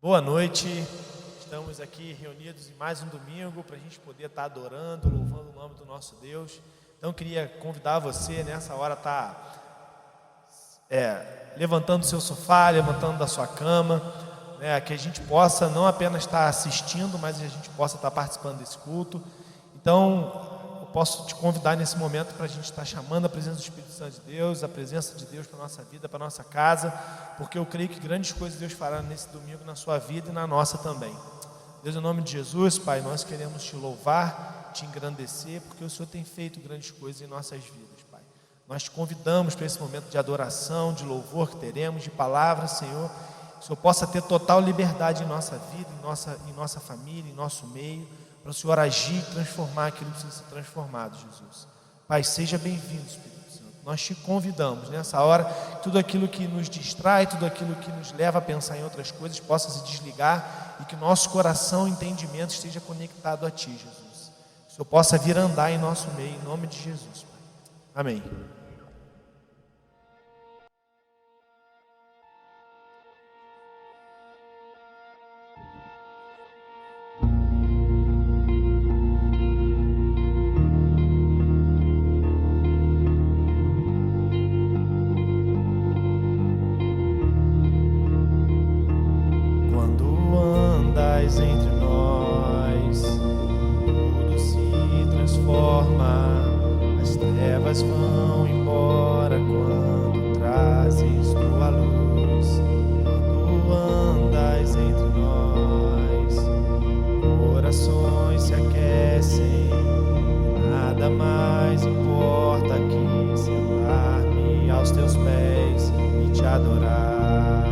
Boa noite, estamos aqui reunidos em mais um domingo para a gente poder estar adorando, louvando o nome do nosso Deus. Então queria convidar você nessa hora a estar levantando do seu sofá, levantando da sua cama, que a gente possa não apenas estar assistindo, mas a gente possa estar participando desse culto. Então eu posso te convidar nesse momento para a gente estar chamando a presença do Espírito Santo de Deus, a presença de Deus para a nossa vida, para a nossa casa, porque eu creio que grandes coisas Deus fará nesse domingo na sua vida e na nossa também. Deus, em nome de Jesus, Pai, nós queremos te louvar, te engrandecer, porque o Senhor tem feito grandes coisas em nossas vidas, Pai. Nós te convidamos para esse momento de adoração, de louvor que teremos, de palavra, Senhor, que o Senhor possa ter total liberdade em nossa vida, em nossa família, em nosso meio, para o Senhor agir e transformar aquilo que precisa ser transformado, Jesus. Pai, seja bem-vindo, Espírito Santo. Nós te convidamos nessa hora, tudo aquilo que nos distrai, tudo aquilo que nos leva a pensar em outras coisas, possa se desligar e que nosso coração e entendimento esteja conectado a Ti, Jesus. Que o Senhor possa vir andar em nosso meio, em nome de Jesus, Pai. Amém. Entre nós, tudo se transforma, as trevas vão embora quando trazes tua luz. Quando andas entre nós, corações se aquecem, nada mais importa que sentar-me aos teus pés e te adorar,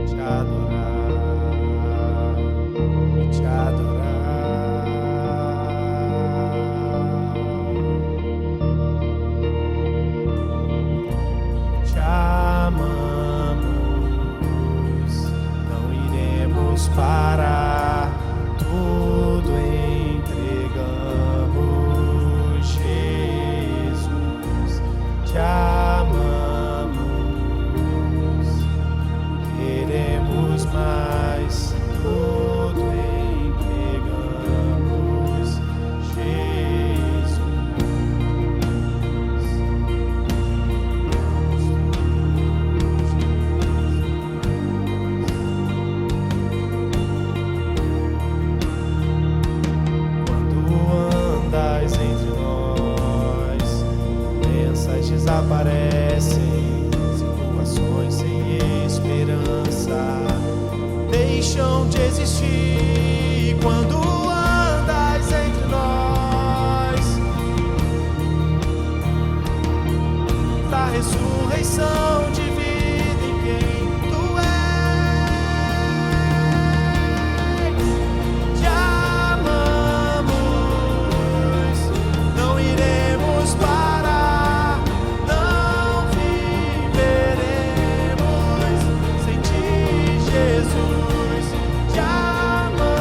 te adorar. Te adorar, te amamos, não iremos parar, tudo entregamos, Jesus, te amamos, queremos mais, tudo desaparecem, situações sem esperança deixam de existir quando andas entre nós. Da ressurreição de vida em quem tu és, te amamos, não iremos parar, não viveremos sem ti, Jesus, te amamos.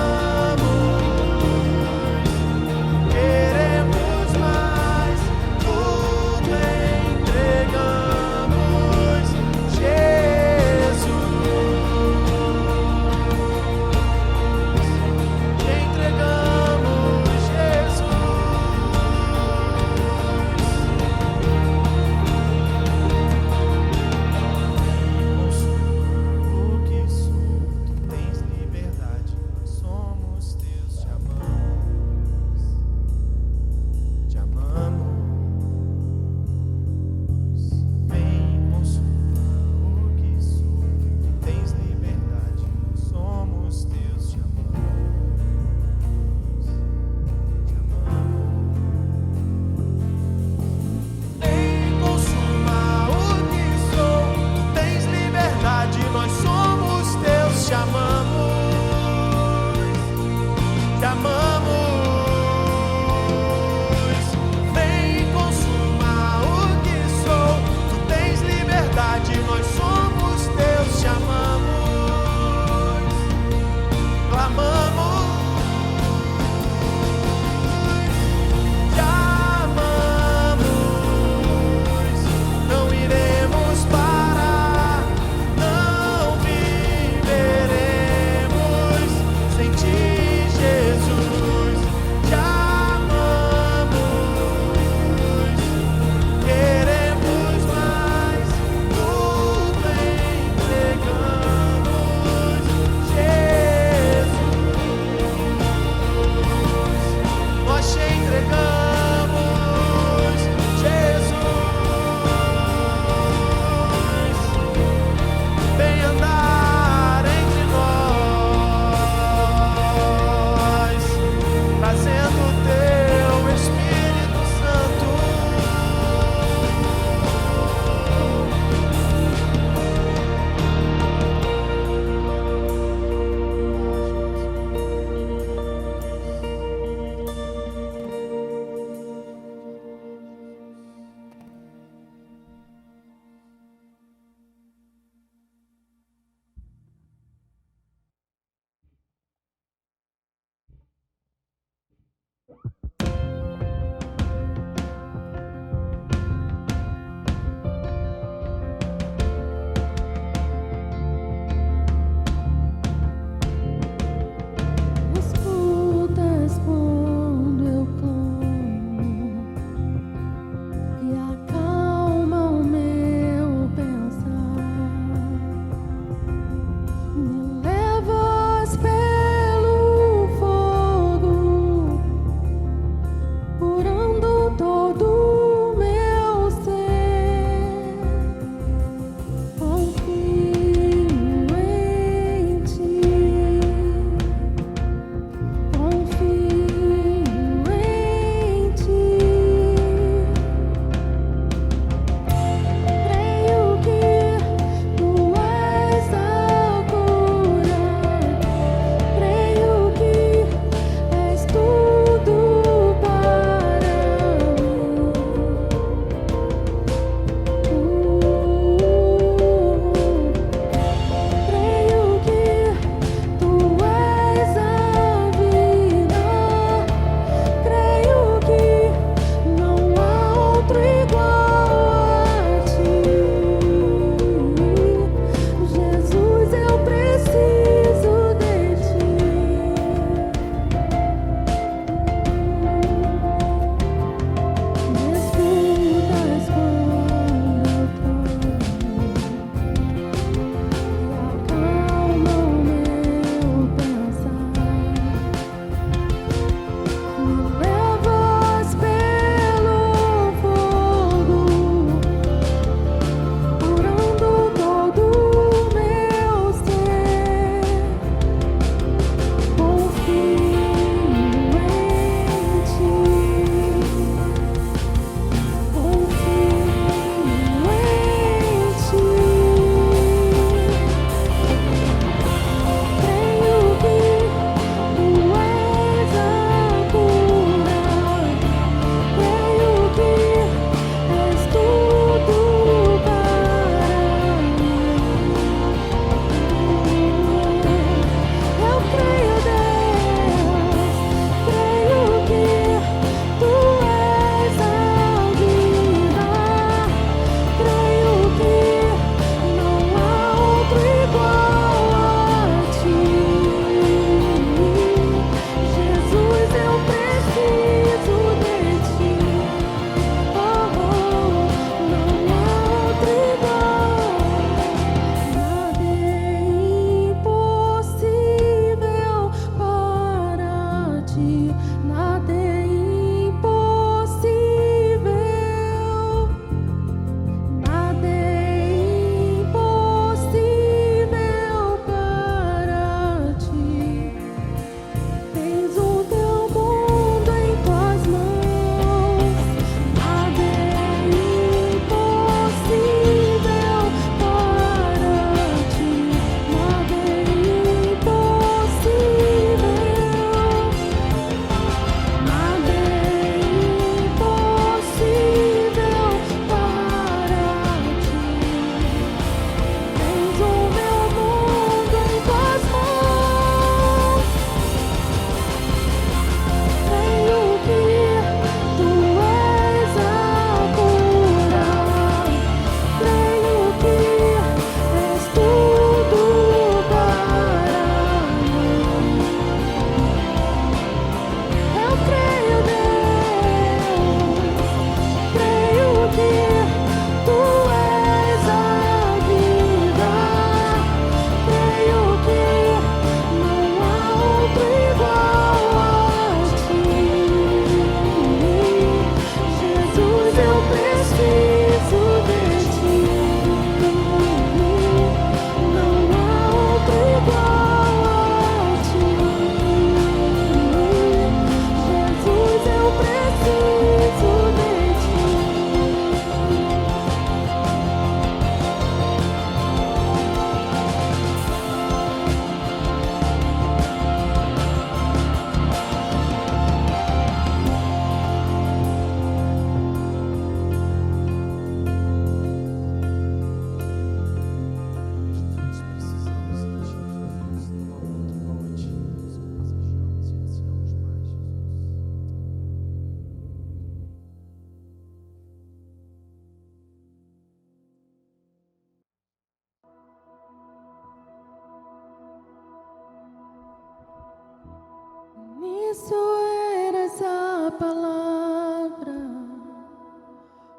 palavra,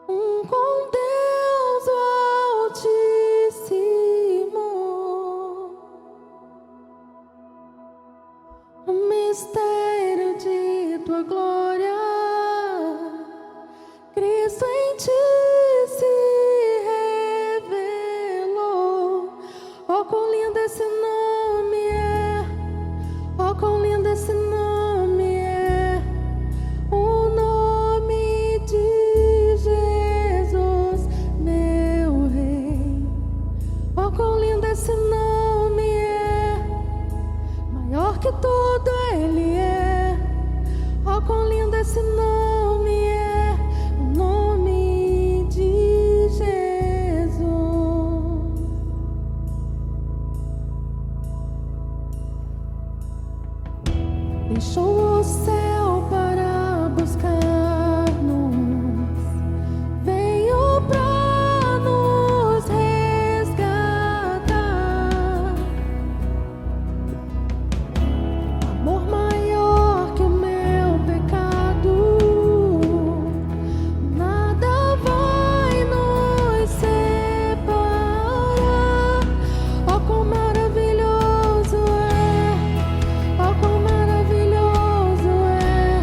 com Deus o Altíssimo, o mistério de tua glória, Cristo em ti se revelou. Oh, quão lindo esse nome é! Oh, quão lindo esse nome é! O nome de Jesus, meu Rei. Oh, quão lindo esse nome é! Maior que tudo Ele é. Oh, quão lindo esse nome é! O nome de Jesus. Deixou o céu para buscar-nos, veio para nos resgatar. Amor maior que o meu pecado, nada vai nos separar. Oh, quão maravilhoso é! Oh, quão maravilhoso é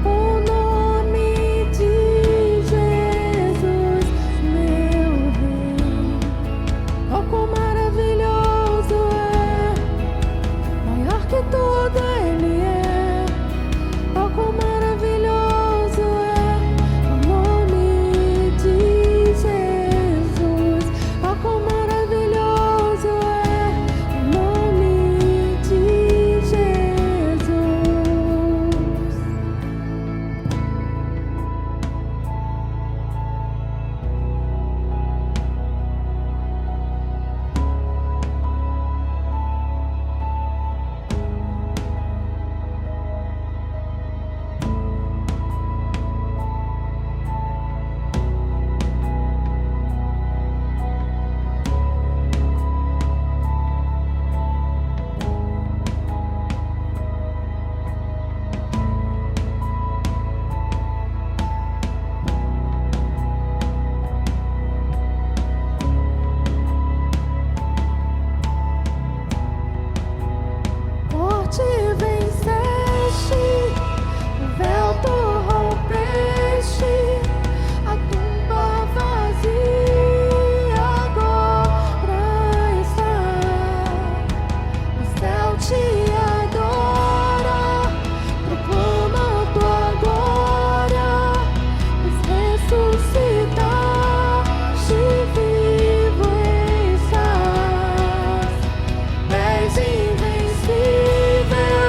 o nome de Jesus, meu Rei. Oh, quão maravilhoso é! Maior que tudo Ele é. Oh, quão maravilhoso é o nome de Jesus. Oh, quão maravilhoso é o nome de Jesus. Morte venceste, o véu tu rompeste, a tumba vazia agora está. O céu te adora, proclama tua glória, pois ressuscitaste, vivo estás. És invencível,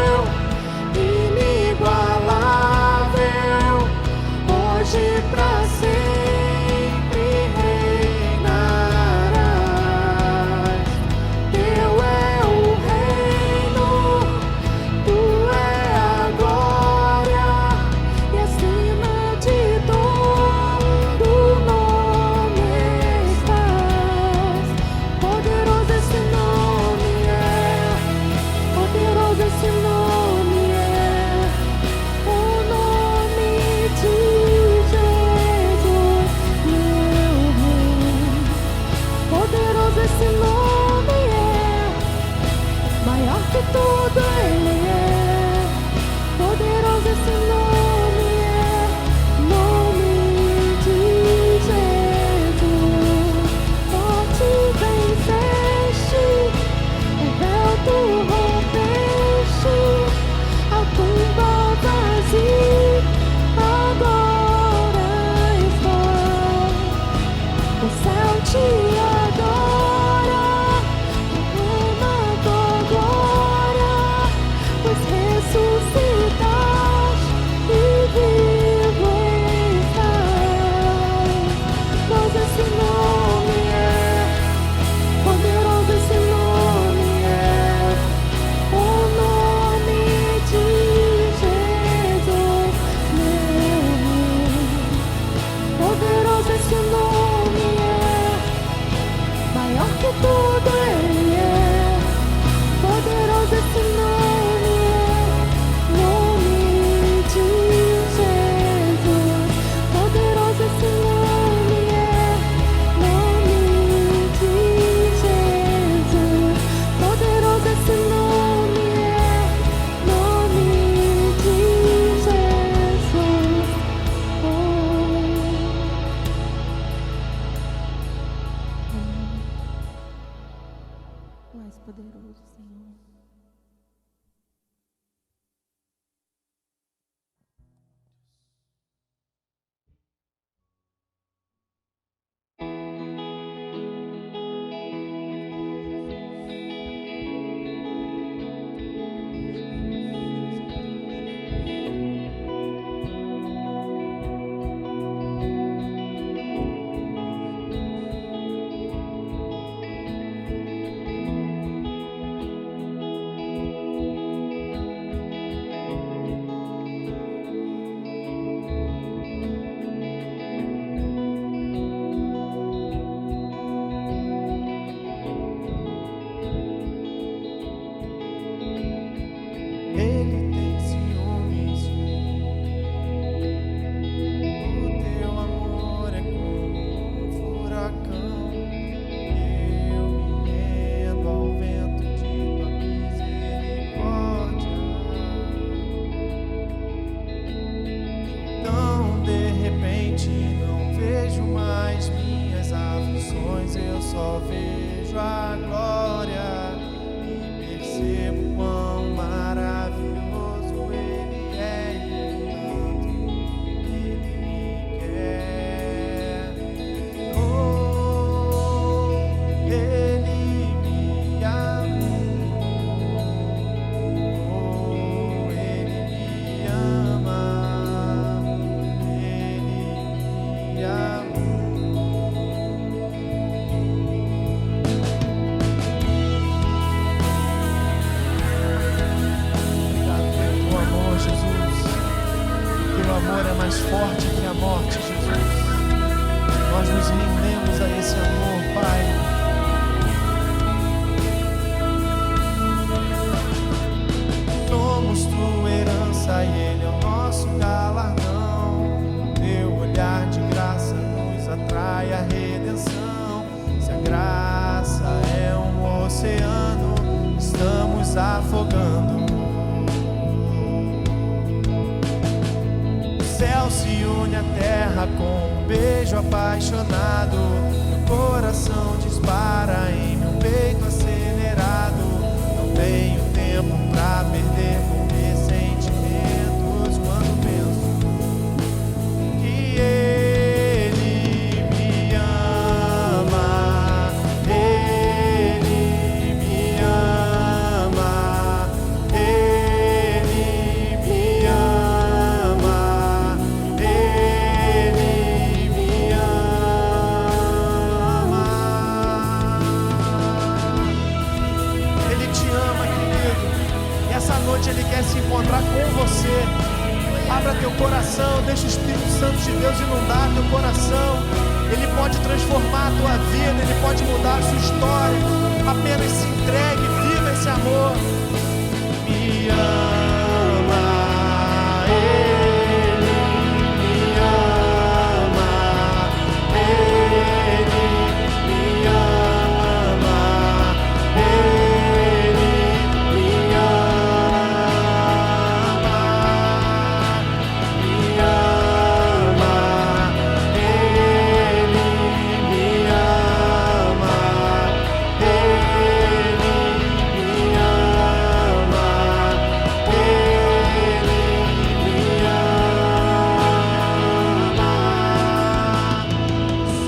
Tu és poderoso, Senhor. Ele tem ciúmes de mim. O teu amor é como um furacão. Eu me rendo ao vento de tua misericórdia. Então, de repente, não vejo mais minhas aflições. Eu só vejo a glória e percebo quão maravilhoso Ele é e tanto Ele me quer. Oh, Ele me amou. Oh, Ele me ama. Ele me amou. Obrigado pelo teu amor, Jesus. Teu amor é mais forte que a morte, Jesus. Nós nos rendemos a esse amor, Pai. Somos tua herança e Ele é o nosso galardão. Teu olhar de graça nos atrai a redenção. Se a graça é um oceano, estamos afogando. O céu se une à terra com um beijo apaixonado. Meu coração dispara em meu peito acelerado. Não tenho tempo pra perder com ressentimentos quando penso que Ele me ama. Ele me ama. Ele me ama. Ele me ama. Ele te ama, querido. E essa noite Ele quer se encontrar com você. Abra teu coração, deixa o Espírito Santo de Deus inundar teu coração. Ele pode transformar a tua vida, Ele pode mudar a sua história. Apenas se entregue, viva esse amor. Me ama, Ele me ama, Ele me ama, Ele me ama, Ele me ama,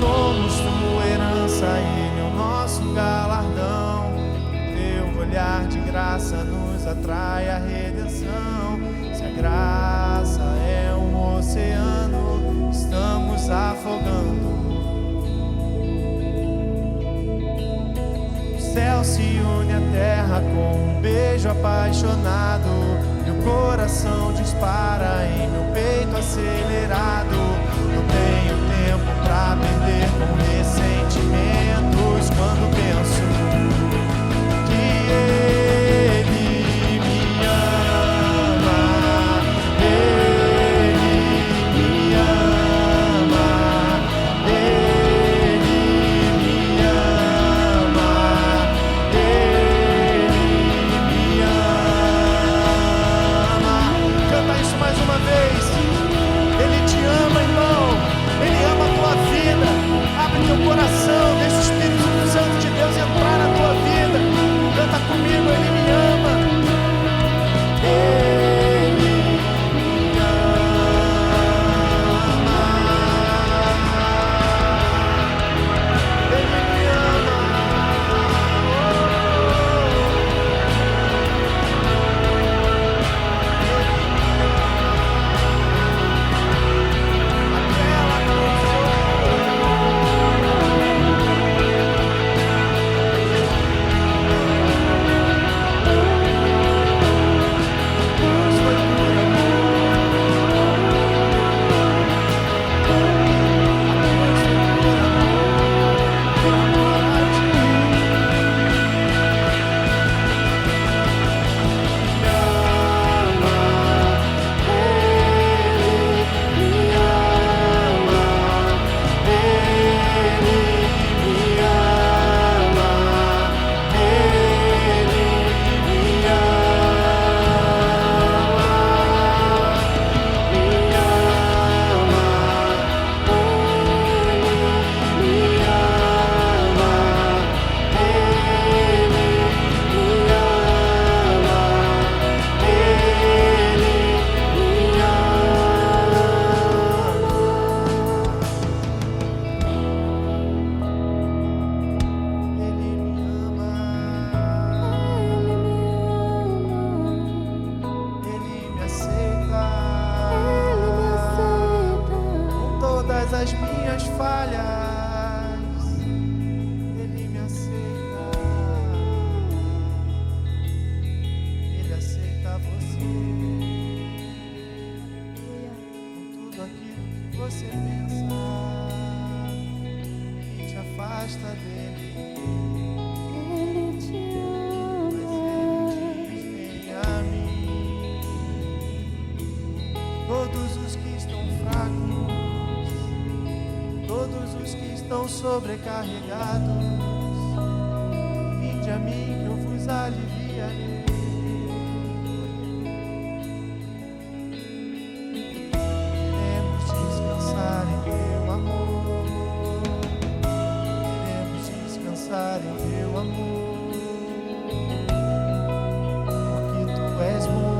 Somos tua herança, Ele é o nosso galardão. Teu olhar de graça nos atrai a redenção. Se a graça é um oceano, estamos afogando. O céu se une à terra com um beijo apaixonado. Meu coração dispara em meu peito acelerado. Não tenho tempo pra perder com ressentimentos quando penso que Ele me ama. Ele me ama. Ele me ama. Ele me ama. Canta isso mais uma vez. Ele te ama, irmão. Ele ama a tua vida. Abre teu coração, deixa o Espírito Santo de Deus entrar na tua comigo, Ele me ama. Ele me ama. Ele me ama. As minhas falhas, Ele me aceita, Ele aceita você, com tudo aquilo que você pensa, Ele te afasta dele, Ele te mas Ele diz: vem a mim, todos os que estão fracos, todos os que estão sobrecarregados, vinde a mim que eu vos aliviarei. Queremos descansar em teu amor, queremos descansar em teu amor, porque tu és bom.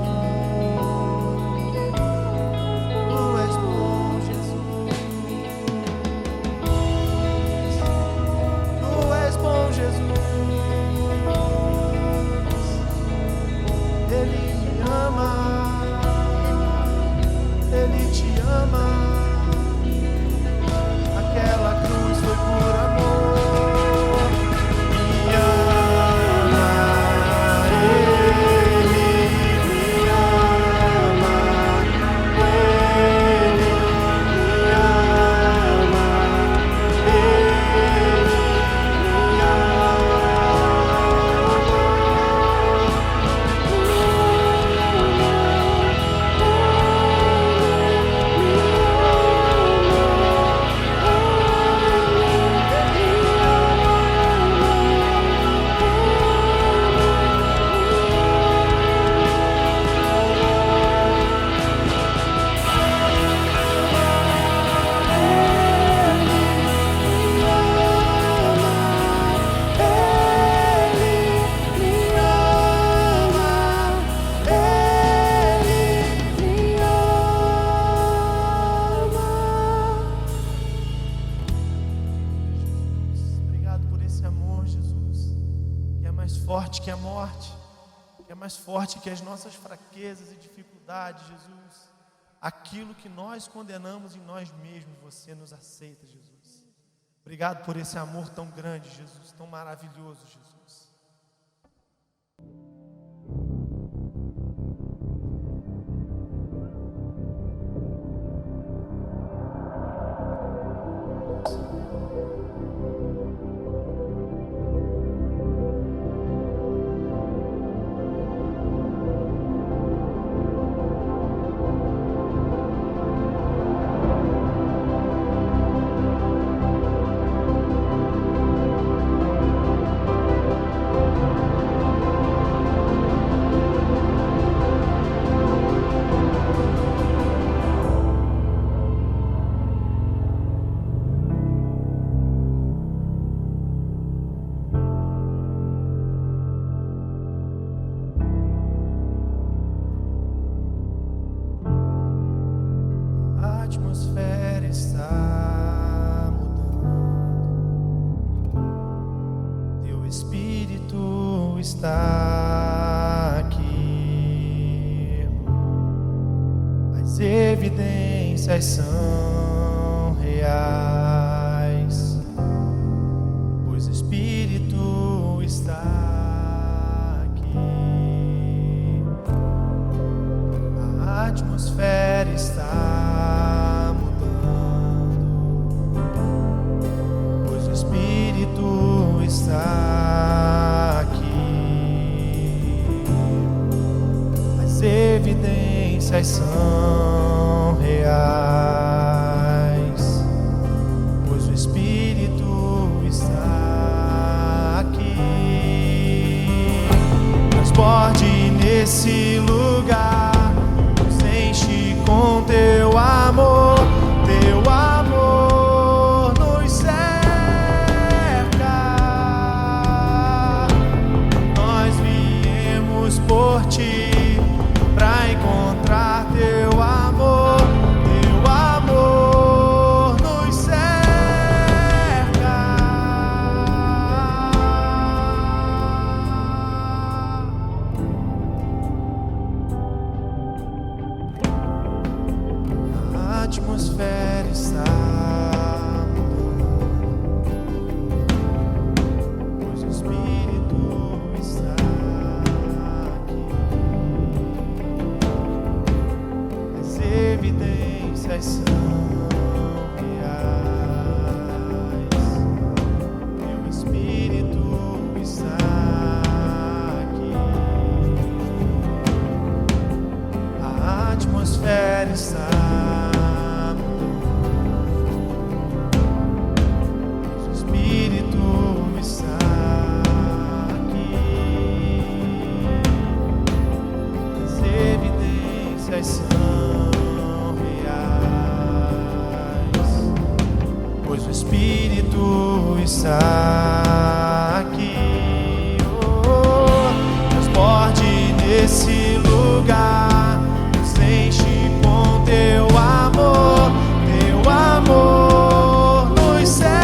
Forte que a morte, que é mais forte que as nossas fraquezas e dificuldades, Jesus. Aquilo que nós condenamos em nós mesmos, você nos aceita, Jesus. Obrigado por esse amor tão grande, Jesus, tão maravilhoso, Jesus. está aqui. As evidências são reais, pois o Espírito está aqui. A atmosfera está mudando, pois o Espírito está aqui. As evidências são reais, pois o Espírito está aqui. Transborde nesse lugar, nos enche com teu amor, teu amor nos cerca. Nós viemos por ti pra encontrar teu amor, teu amor nos cerca. A atmosfera está mudando, pois o Espírito está aqui. As evidências são reais, teu Espírito está aqui. A atmosfera está mudando, pois o Espírito está aqui. As evidências são reais, pois o Espírito está aqui. Oh, transborde nesse lugar, nos enche com teu amor, teu amor nos cerca.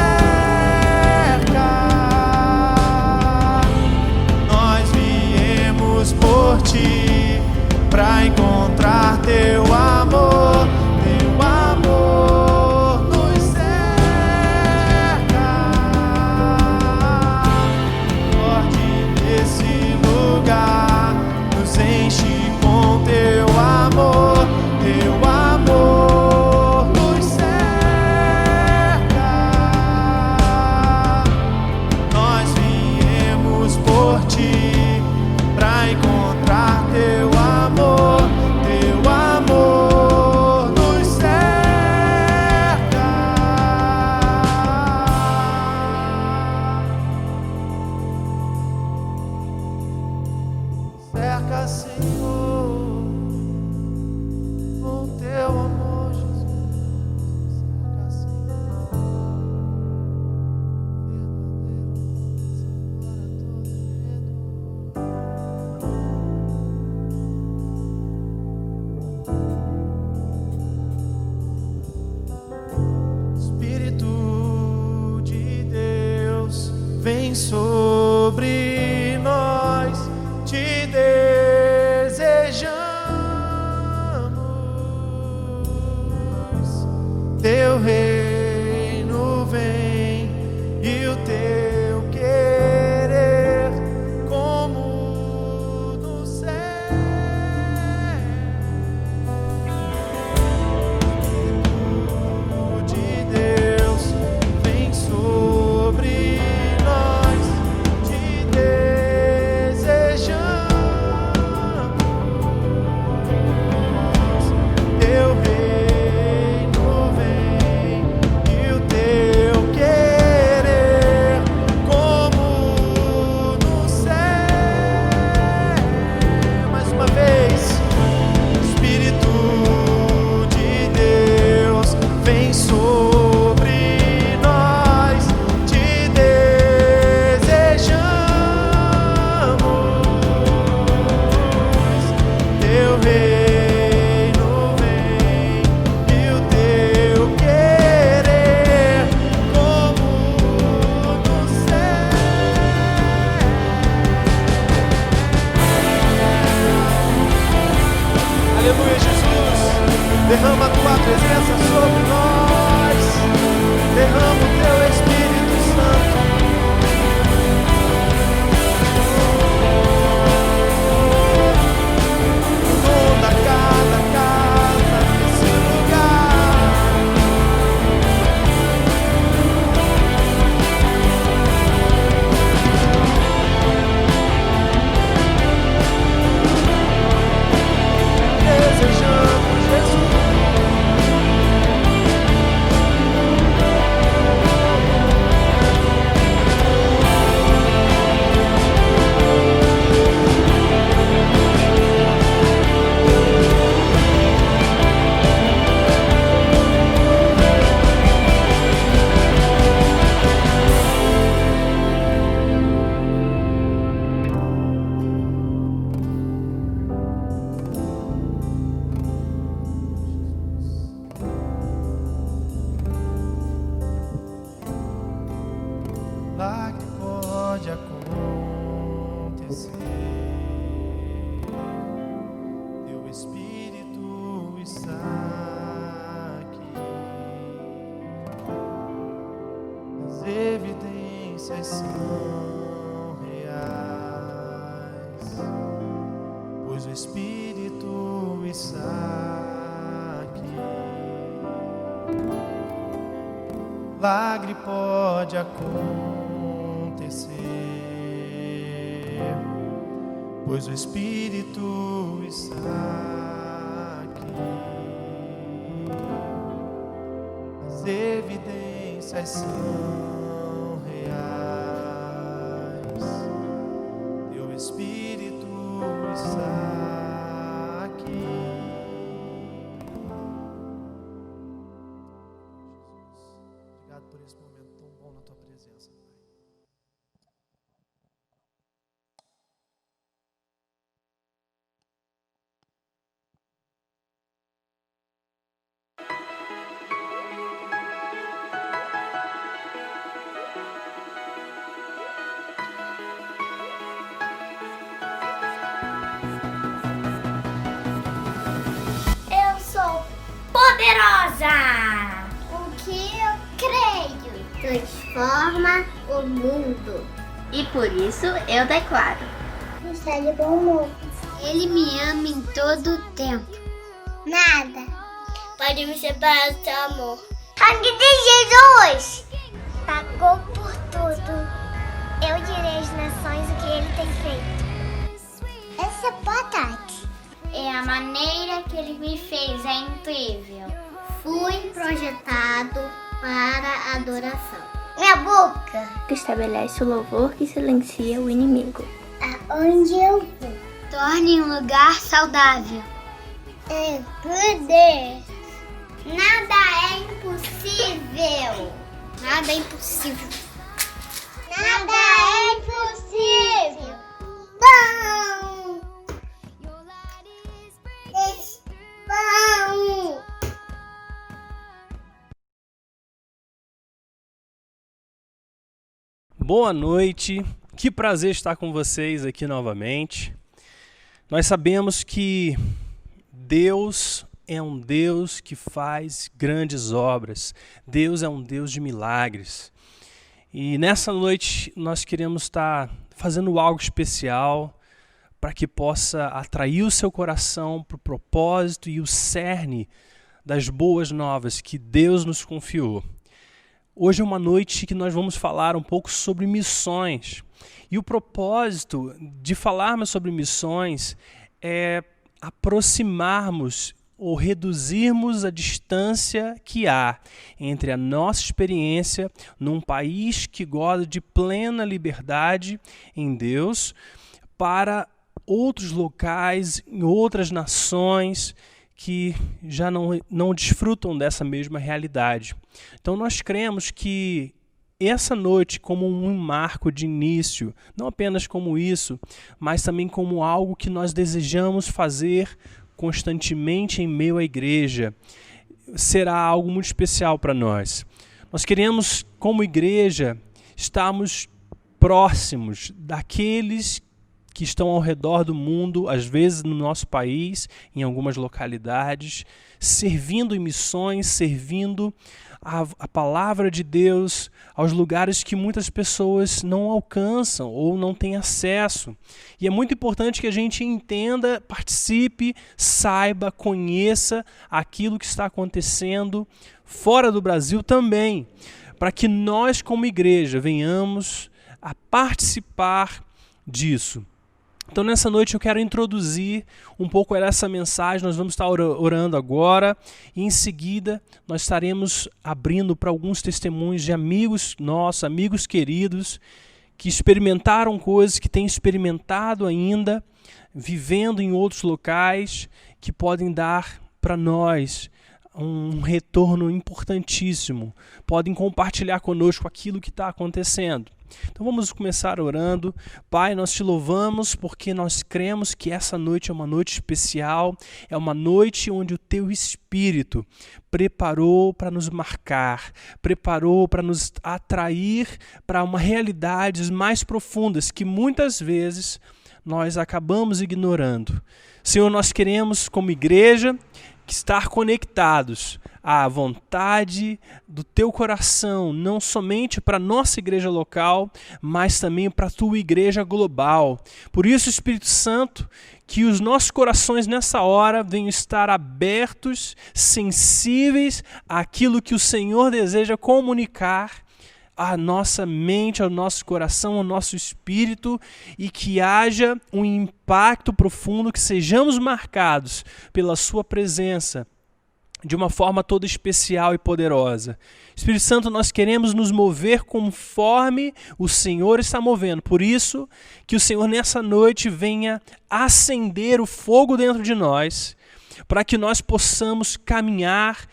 Nós viemos por ti pra encontrar teu amor, teu amor nos cerca. Forte nesse lugar, nos enche com teu amor, teu amor nos cerca. Nós viemos por ti pra encontrar teu amor, teu amor nos cerca. Cerca, Senhor, com teu amor, Jesus. Cerca, Senhor, Espírito de Deus, vem sobre nós, te desejamos. Teu reino vem e o teu querer, como no céu. Espírito de Deus, vem sobre nós, te Derrama a tua presença sobre nós. Derrama o teu Espírito Santo. Inunda cada casa nesse lugar. Desejamos Jesus. Lá que pode acontecer, teu Espírito está aqui. As evidências são reais, pois o Espírito está aqui. Milagre pode acontecer, pois o Espírito está aqui. As evidências são reais, teu Espírito está aqui. Obrigado por esse momento tão bom na tua presença, Pai. Eu sou poderosa! O que eu creio transforma o mundo. E por isso eu declaro: Está de bom humor. Ele me ama em todo o tempo. Nada pode me separar do seu amor. Sangue de Jesus pagou por tudo. Eu direi às nações o que ele tem feito. Essa é boa tarde. É a maneira que ele me fez, é incrível. Fui projetado para adoração. Minha boca, que estabelece o louvor que silencia o inimigo. aonde eu vou, torne um lugar saudável. É poder. Nada é impossível. Nada é impossível. Nada é impossível. Pão. Pão. Boa noite, que prazer estar com vocês aqui novamente. Nós sabemos que Deus é um Deus que faz grandes obras, Deus é um Deus de milagres. E nessa noite nós queremos estar fazendo algo especial para que possa atrair o seu coração para o propósito e o cerne das boas novas que Deus nos confiou. Hoje é uma noite que nós vamos falar um pouco sobre missões. E o propósito de falarmos sobre missões é aproximarmos ou reduzirmos a distância que há entre a nossa experiência num país que goza de plena liberdade em Deus para outros locais, em outras nações que já não desfrutam dessa mesma realidade. Então nós cremos que essa noite, como um marco de início, não apenas como isso, mas também como algo que nós desejamos fazer constantemente em meio à igreja, será algo muito especial para nós. Nós queremos, como igreja, estarmos próximos daqueles que estão ao redor do mundo, às vezes no nosso país, em algumas localidades, servindo em missões, servindo a palavra de Deus aos lugares que muitas pessoas não alcançam ou não têm acesso. E é muito importante que a gente entenda, participe, saiba, conheça aquilo que está acontecendo fora do Brasil também, para que nós como igreja venhamos a participar disso. Então nessa noite eu quero introduzir um pouco essa mensagem, nós vamos estar orando agora e em seguida nós estaremos abrindo para alguns testemunhos de amigos nossos, amigos queridos, que experimentaram coisas, que têm experimentado ainda, vivendo em outros locais, que podem dar para nós um retorno importantíssimo, podem compartilhar conosco aquilo que está acontecendo. Então vamos começar orando. Pai, nós te louvamos porque nós cremos que essa noite é uma noite especial, é uma noite onde o teu Espírito preparou para nos marcar, preparou para nos atrair para uma realidades mais profundas que muitas vezes nós acabamos ignorando. Senhor, nós queremos como igreja estar conectados à vontade do teu coração, não somente para a nossa igreja local, mas também para a tua igreja global. Por isso, Espírito Santo, que os nossos corações nessa hora venham estar abertos, sensíveis àquilo que o Senhor deseja comunicar à nossa mente, ao nosso coração, ao nosso espírito, e que haja um impacto profundo, que sejamos marcados pela sua presença de uma forma toda especial e poderosa. Espírito Santo, nós queremos nos mover conforme o Senhor está movendo. Por isso, que o Senhor nessa noite venha acender o fogo dentro de nós, para que nós possamos caminhar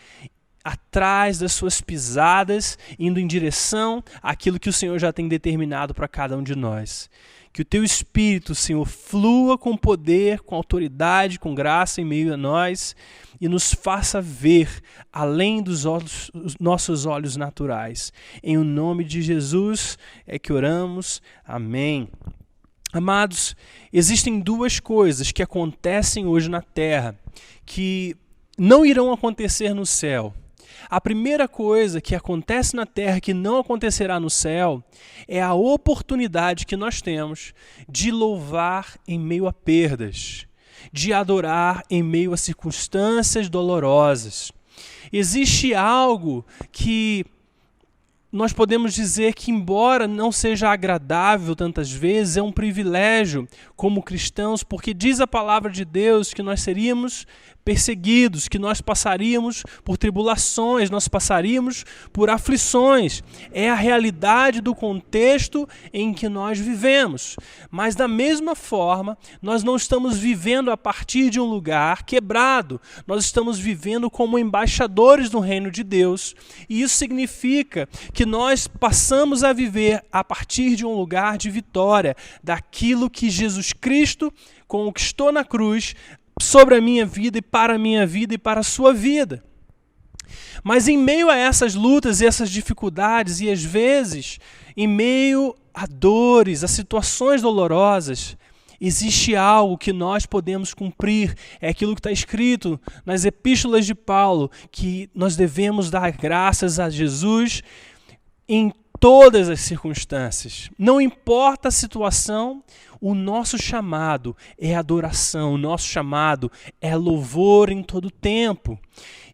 atrás das suas pisadas, indo em direção àquilo que o Senhor já tem determinado para cada um de nós. Que o teu Espírito, Senhor, flua com poder, com autoridade, com graça em meio a nós e nos faça ver além dos nossos olhos naturais. Em o nome de Jesus é que oramos. Amém. Amados, existem duas coisas que acontecem hoje na terra que não irão acontecer no céu. A primeira coisa que acontece na terra que não acontecerá no céu é a oportunidade que nós temos de louvar em meio a perdas, de adorar em meio a circunstâncias dolorosas. Existe algo que nós podemos dizer que, embora não seja agradável tantas vezes, é um privilégio como cristãos, porque diz a palavra de Deus que nós seríamos perseguidos, que nós passaríamos por tribulações, nós passaríamos por aflições. É a realidade do contexto em que nós vivemos. Mas da mesma forma, nós não estamos vivendo a partir de um lugar quebrado. Nós estamos vivendo como embaixadores do reino de Deus. E isso significa que nós passamos a viver a partir de um lugar de vitória, daquilo que Jesus Cristo conquistou na cruz, sobre a minha vida e para a minha vida e para a sua vida. Mas em meio a essas lutas e essas dificuldades, e às vezes em meio a dores, a situações dolorosas, existe algo que nós podemos cumprir. É aquilo que está escrito nas epístolas de Paulo, que nós devemos dar graças a Jesus em todas as circunstâncias. Não importa a situação, o nosso chamado é adoração, o nosso chamado é louvor em todo tempo.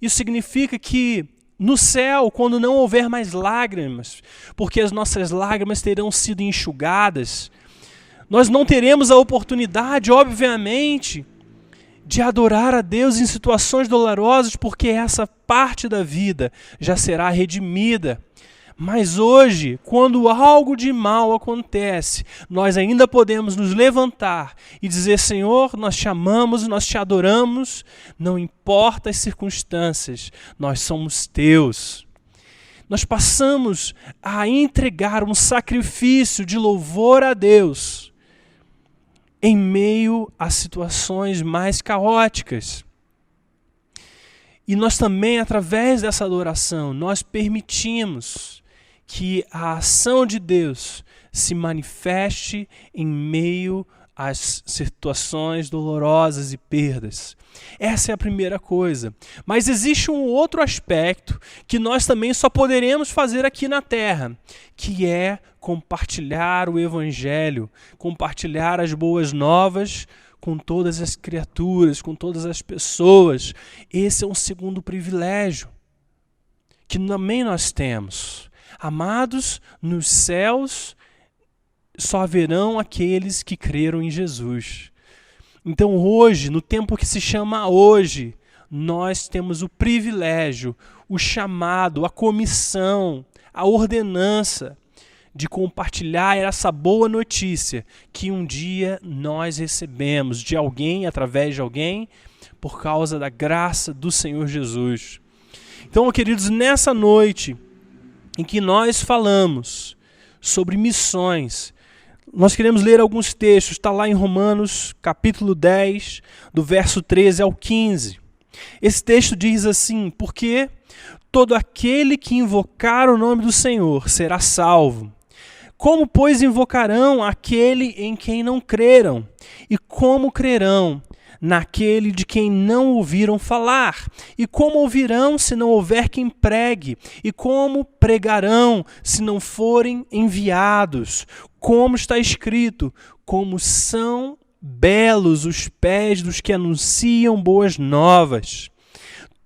Isso significa que no céu, quando não houver mais lágrimas, porque as nossas lágrimas terão sido enxugadas, nós não teremos a oportunidade, obviamente, de adorar a Deus em situações dolorosas, porque essa parte da vida já será redimida. Mas hoje, quando algo de mal acontece, nós ainda podemos nos levantar e dizer: Senhor, nós te amamos, nós te adoramos, não importa as circunstâncias, nós somos teus. Nós passamos a entregar um sacrifício de louvor a Deus em meio a situações mais caóticas. E nós também, através dessa adoração, nós permitimos que a ação de Deus se manifeste em meio as situações dolorosas e perdas. Essa é a primeira coisa. Mas existe um outro aspecto que nós também só poderemos fazer aqui na terra, que é compartilhar o Evangelho, compartilhar as boas novas com todas as criaturas, com todas as pessoas. Esse é um segundo privilégio que também nós temos. Amados, nos céus só haverão aqueles que creram em Jesus. Então hoje, no tempo que se chama hoje, nós temos o privilégio, o chamado, a comissão, a ordenança de compartilhar essa boa notícia que um dia nós recebemos de alguém, através de alguém, por causa da graça do Senhor Jesus. Então, queridos, nessa noite em que nós falamos sobre missões, nós queremos ler alguns textos, está lá em Romanos, capítulo 10, do verso 13 ao 15. Esse texto diz assim: porque todo aquele que invocar o nome do Senhor será salvo. Como, pois, invocarão aquele em quem não creram? E como crerão naquele de quem não ouviram falar? E como ouvirão se não houver quem pregue? E como pregarão se não forem enviados? Como está escrito: como são belos os pés dos que anunciam boas novas.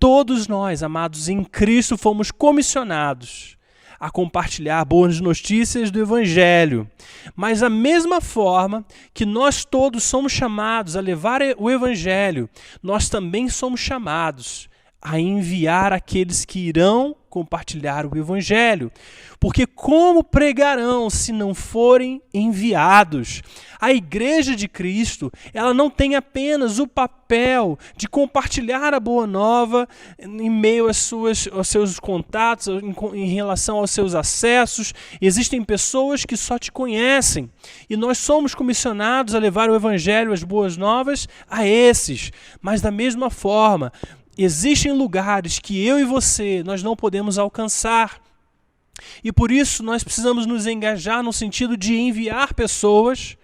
Todos nós, amados, em Cristo fomos comissionados a compartilhar boas notícias do Evangelho. Mas da mesma forma que nós todos somos chamados a levar o Evangelho, nós também somos chamados a enviar aqueles que irão compartilhar o Evangelho. Porque como pregarão se não forem enviados? A Igreja de Cristo, ela não tem apenas o papel de compartilhar a Boa Nova em meio aos seus contatos, em relação aos seus acessos. Existem pessoas que só te conhecem. E nós somos comissionados a levar o Evangelho, as Boas Novas, a esses. Mas da mesma forma, existem lugares que eu e você, nós não podemos alcançar. E por isso nós precisamos nos engajar no sentido de enviar pessoas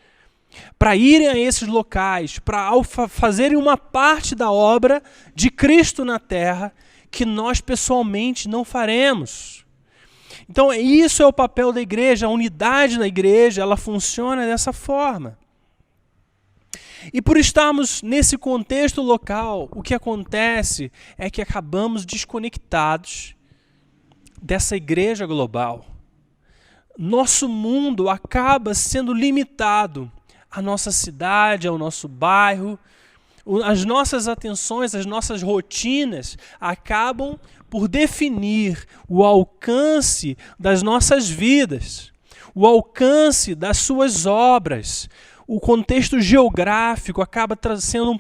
para irem a esses locais, para fazerem uma parte da obra de Cristo na terra que nós pessoalmente não faremos. Então isso é o papel da igreja, a unidade da igreja, ela funciona dessa forma. E por estarmos nesse contexto local, o que acontece é que acabamos desconectados dessa igreja global. Nosso mundo acaba sendo limitado à nossa cidade, ao nosso bairro. As nossas atenções, as nossas rotinas acabam por definir o alcance das nossas vidas, o alcance das suas obras. O contexto geográfico acaba sendo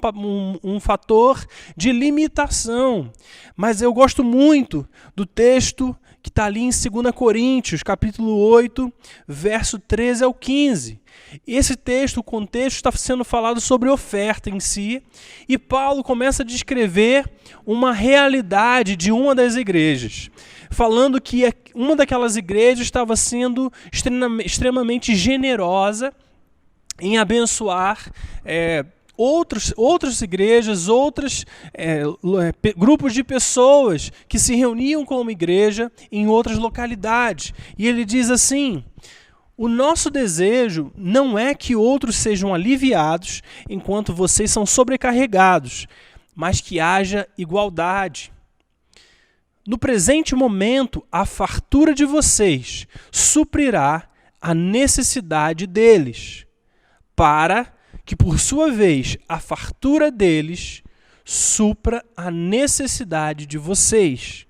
um fator de limitação. Mas eu gosto muito do texto que está ali em 2 Coríntios, capítulo 8, verso 13 ao 15. Esse texto, o contexto, está sendo falado sobre oferta em si, e Paulo começa a descrever uma realidade de uma das igrejas, falando que uma daquelas igrejas estava sendo extremamente generosa em abençoar outras igrejas, grupos de pessoas que se reuniam como igreja em outras localidades. E ele diz assim: o nosso desejo não é que outros sejam aliviados enquanto vocês são sobrecarregados, mas que haja igualdade. No presente momento, a fartura de vocês suprirá a necessidade deles, para que, por sua vez, a fartura deles supra a necessidade de vocês.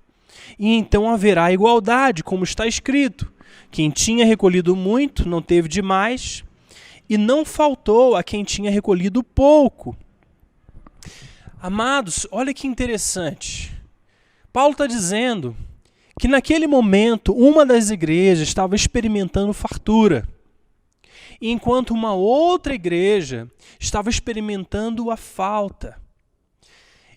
E então haverá igualdade, como está escrito: quem tinha recolhido muito não teve demais, e não faltou a quem tinha recolhido pouco. Amados, olha que interessante. Paulo está dizendo que naquele momento uma das igrejas estava experimentando fartura, enquanto uma outra igreja estava experimentando a falta.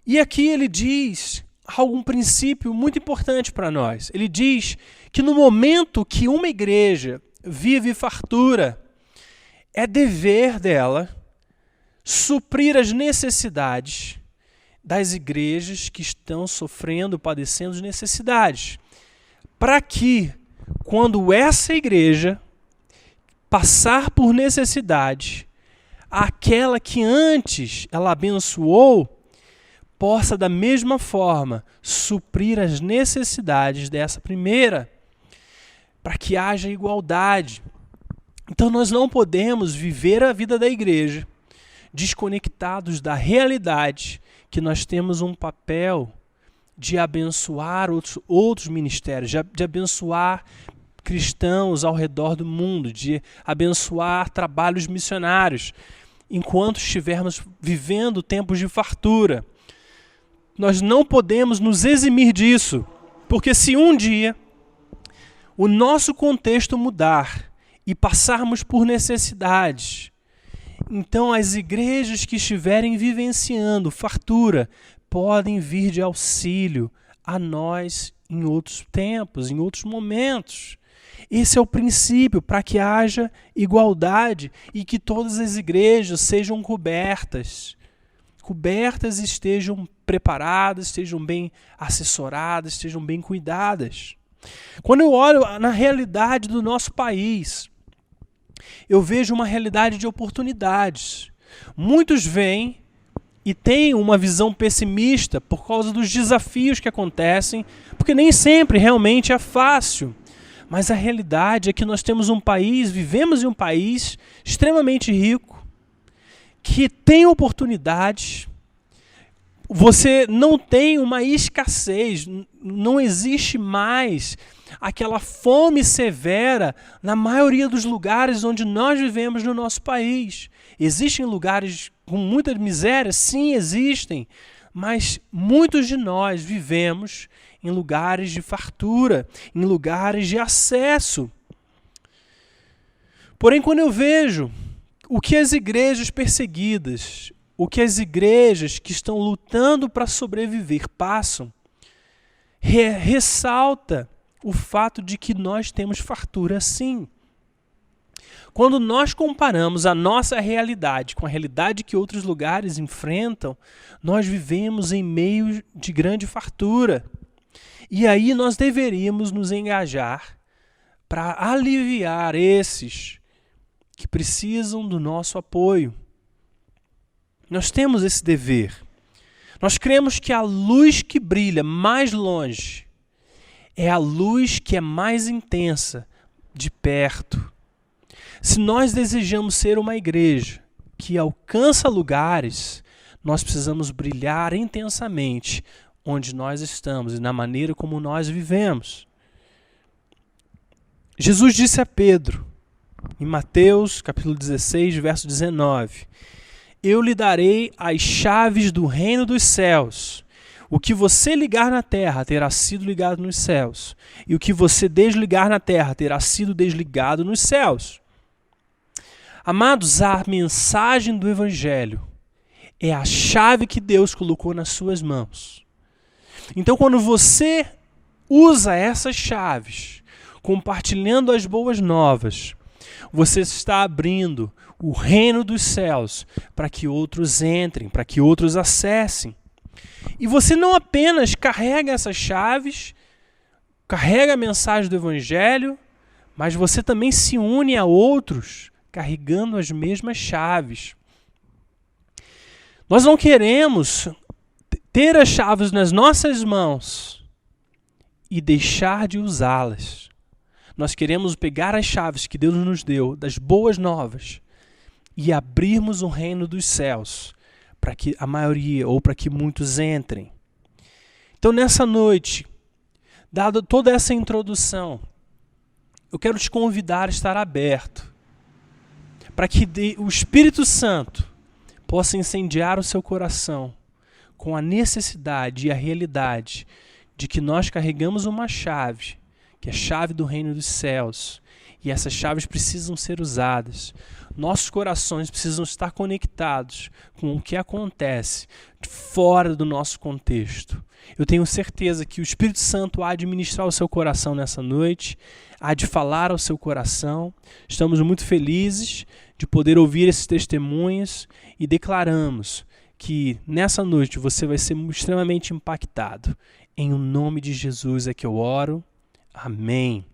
E aqui ele diz um princípio muito importante para nós. Ele diz que no momento que uma igreja vive fartura, é dever dela suprir as necessidades das igrejas que estão sofrendo, padecendo necessidades, para que, quando essa igreja passar por necessidade, aquela que antes ela abençoou, possa da mesma forma suprir as necessidades dessa primeira, para que haja igualdade. Então nós não podemos viver a vida da igreja desconectados da realidade que nós temos um papel de abençoar outros ministérios, de abençoar cristãos ao redor do mundo, de abençoar trabalhos missionários, enquanto estivermos vivendo tempos de fartura. Nós não podemos nos eximir disso, porque se um dia o nosso contexto mudar e passarmos por necessidades, então as igrejas que estiverem vivenciando fartura podem vir de auxílio a nós em outros tempos, em outros momentos. Esse é o princípio, para que haja igualdade e que todas as igrejas sejam cobertas e estejam preparadas, estejam bem assessoradas, estejam bem cuidadas. Quando eu olho na realidade do nosso país, eu vejo uma realidade de oportunidades. Muitos vêm e têm uma visão pessimista por causa dos desafios que acontecem, porque nem sempre realmente é fácil. Mas a realidade é que nós temos um país, vivemos em um país extremamente rico, que tem oportunidades. Você não tem uma escassez, não existe mais aquela fome severa na maioria dos lugares onde nós vivemos no nosso país. Existem lugares com muita miséria? Sim, existem, mas muitos de nós vivemos em lugares de fartura, em lugares de acesso. Porém, quando eu vejo o que as igrejas perseguidas, o que as igrejas que estão lutando para sobreviver passam, ressalta o fato de que nós temos fartura sim. Quando nós comparamos a nossa realidade com a realidade que outros lugares enfrentam, nós vivemos em meio de grande fartura. E aí nós deveríamos nos engajar para aliviar esses que precisam do nosso apoio. Nós temos esse dever. Nós cremos que a luz que brilha mais longe é a luz que é mais intensa de perto. Se nós desejamos ser uma igreja que alcança lugares, nós precisamos brilhar intensamente onde nós estamos e na maneira como nós vivemos. Jesus disse a Pedro, em Mateus capítulo 16, verso 19, eu lhe darei as chaves do reino dos céus. O que você ligar na terra terá sido ligado nos céus, e o que você desligar na terra terá sido desligado nos céus. Amados, a mensagem do Evangelho é a chave que Deus colocou nas suas mãos. Então, quando você usa essas chaves, compartilhando as boas novas, você está abrindo o reino dos céus para que outros entrem, para que outros acessem. E você não apenas carrega essas chaves, carrega a mensagem do Evangelho, mas você também se une a outros carregando as mesmas chaves. Nós não queremos ter as chaves nas nossas mãos e deixar de usá-las. Nós queremos pegar as chaves que Deus nos deu, das boas novas, e abrirmos o reino dos céus para que a maioria ou para que muitos entrem. Então, nessa noite, dada toda essa introdução, eu quero te convidar a estar aberto para que o Espírito Santo possa incendiar o seu coração com a necessidade e a realidade de que nós carregamos uma chave, que é a chave do reino dos céus, E essas chaves precisam ser usadas. Nossos corações precisam estar conectados com o que acontece fora do nosso contexto. Eu tenho certeza que o Espírito Santo há de ministrar o seu coração nessa noite, há de falar ao seu coração. Estamos muito felizes de poder ouvir esses testemunhos e declaramos que nessa noite você vai ser extremamente impactado. Em o nome de Jesus é que eu oro. Amém.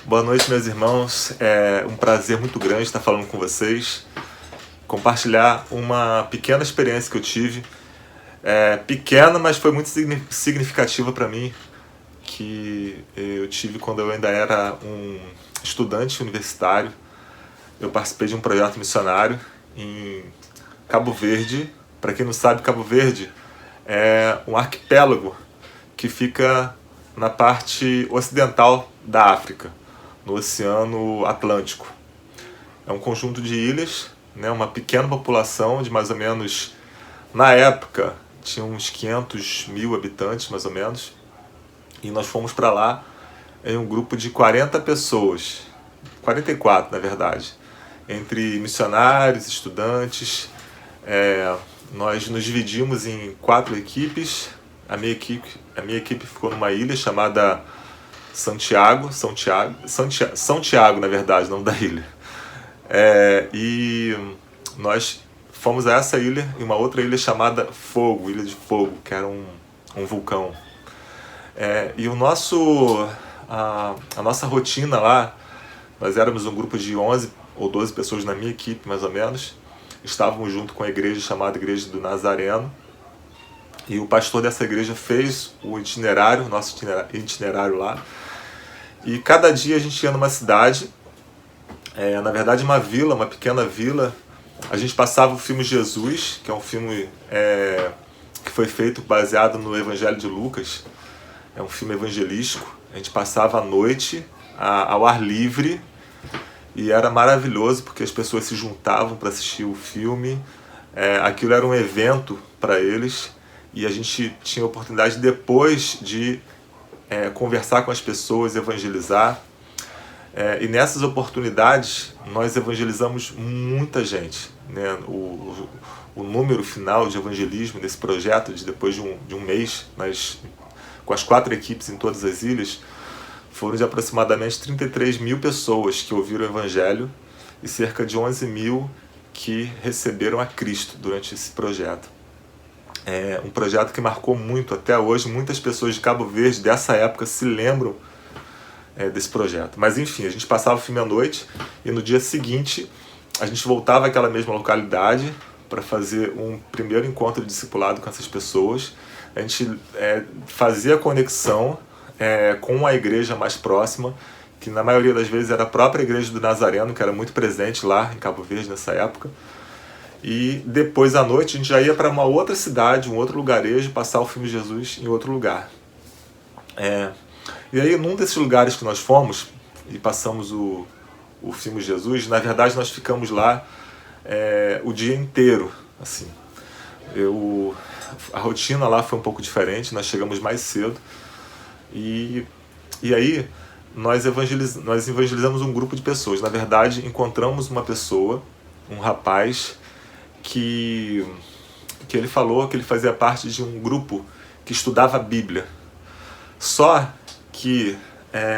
Boa noite, meus irmãos. É um prazer muito grande estar falando com vocês, compartilhar uma pequena experiência que eu tive. Pequena, mas foi muito significativa para mim, que eu tive quando eu ainda era um estudante universitário. Eu participei de um projeto missionário em Cabo Verde. Para quem não sabe, Cabo Verde é um arquipélago que fica na parte ocidental da África, no Oceano Atlântico. É um conjunto de ilhas, né, uma pequena população de mais ou menos, na época, tinha uns 500 mil habitantes, mais ou menos, e nós fomos para lá em um grupo de 40 pessoas, 44 na verdade, entre missionários, estudantes. Nós nos dividimos em 4 equipes. A minha equipe ficou numa ilha chamada São Tiago, na verdade, não da ilha. E nós fomos a essa ilha e uma outra ilha chamada Fogo, Ilha de Fogo, que era um vulcão. E a nossa rotina lá, nós éramos um grupo de 11 ou 12 pessoas na minha equipe, mais ou menos. Estávamos junto com a igreja chamada Igreja do Nazareno. E o pastor dessa igreja fez o itinerário, nosso itinerário lá. E cada dia a gente ia numa cidade, na verdade uma vila, uma pequena vila. A gente passava o filme Jesus, que é um filme que foi feito baseado no Evangelho de Lucas. É um filme evangelístico. A gente passava a noite ao ar livre e era maravilhoso porque as pessoas se juntavam para assistir o filme. Aquilo era um evento para eles. E a gente tinha a oportunidade depois de conversar com as pessoas, evangelizar. E nessas oportunidades nós evangelizamos muita gente, né? O número final de evangelismo desse projeto, depois de um mês, com as 4 equipes em todas as ilhas, foram de aproximadamente 33 mil pessoas que ouviram o evangelho e cerca de 11 mil que receberam a Cristo durante esse projeto. É um projeto que marcou muito até hoje. Muitas pessoas de Cabo Verde dessa época se lembram desse projeto. Mas enfim, a gente passava o filme à noite e no dia seguinte a gente voltava àquela mesma localidade para fazer um primeiro encontro de discipulado com essas pessoas. A gente fazia a conexão com a igreja mais próxima, que na maioria das vezes era a própria Igreja do Nazareno, que era muito presente lá em Cabo Verde nessa época. E depois à noite a gente já ia para uma outra cidade, um outro lugarejo, passar o filme Jesus em outro lugar. E aí num desses lugares que nós fomos e passamos o filme Jesus, na verdade nós ficamos lá o dia inteiro. Assim. A rotina lá foi um pouco diferente, nós chegamos mais cedo. E aí nós evangelizamos um grupo de pessoas. Na verdade encontramos uma pessoa, um rapaz, que ele falou que ele fazia parte de um grupo que estudava a Bíblia. Só que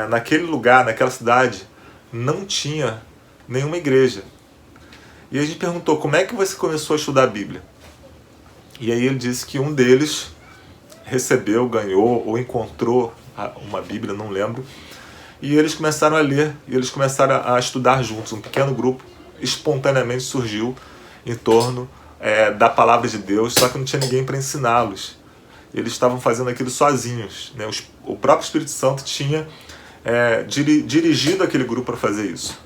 naquele lugar, naquela cidade, não tinha nenhuma igreja. E a gente perguntou, como é que você começou a estudar a Bíblia? E aí ele disse que um deles recebeu, ganhou ou encontrou uma Bíblia, não lembro. E eles começaram a ler, e eles começaram a estudar juntos. Um pequeno grupo espontaneamente surgiu em torno da palavra de Deus, só que não tinha ninguém para ensiná-los. Eles estavam fazendo aquilo sozinhos, né? O próprio Espírito Santo tinha dirigido aquele grupo para fazer isso.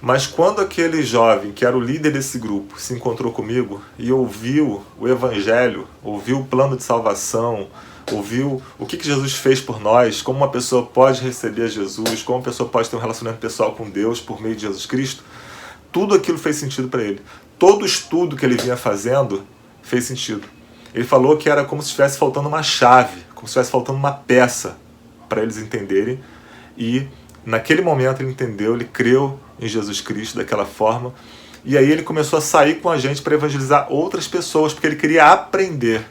Mas quando aquele jovem, que era o líder desse grupo, se encontrou comigo e ouviu o Evangelho, ouviu o plano de salvação, ouviu o que Jesus fez por nós, como uma pessoa pode receber Jesus, como uma pessoa pode ter um relacionamento pessoal com Deus por meio de Jesus Cristo, tudo aquilo fez sentido para ele. Todo o estudo que ele vinha fazendo fez sentido. Ele falou que era como se estivesse faltando uma chave, como se estivesse faltando uma peça para eles entenderem E naquele momento ele entendeu, ele creu em Jesus Cristo daquela forma. E aí ele começou a sair com a gente para evangelizar outras pessoas, porque ele queria aprender.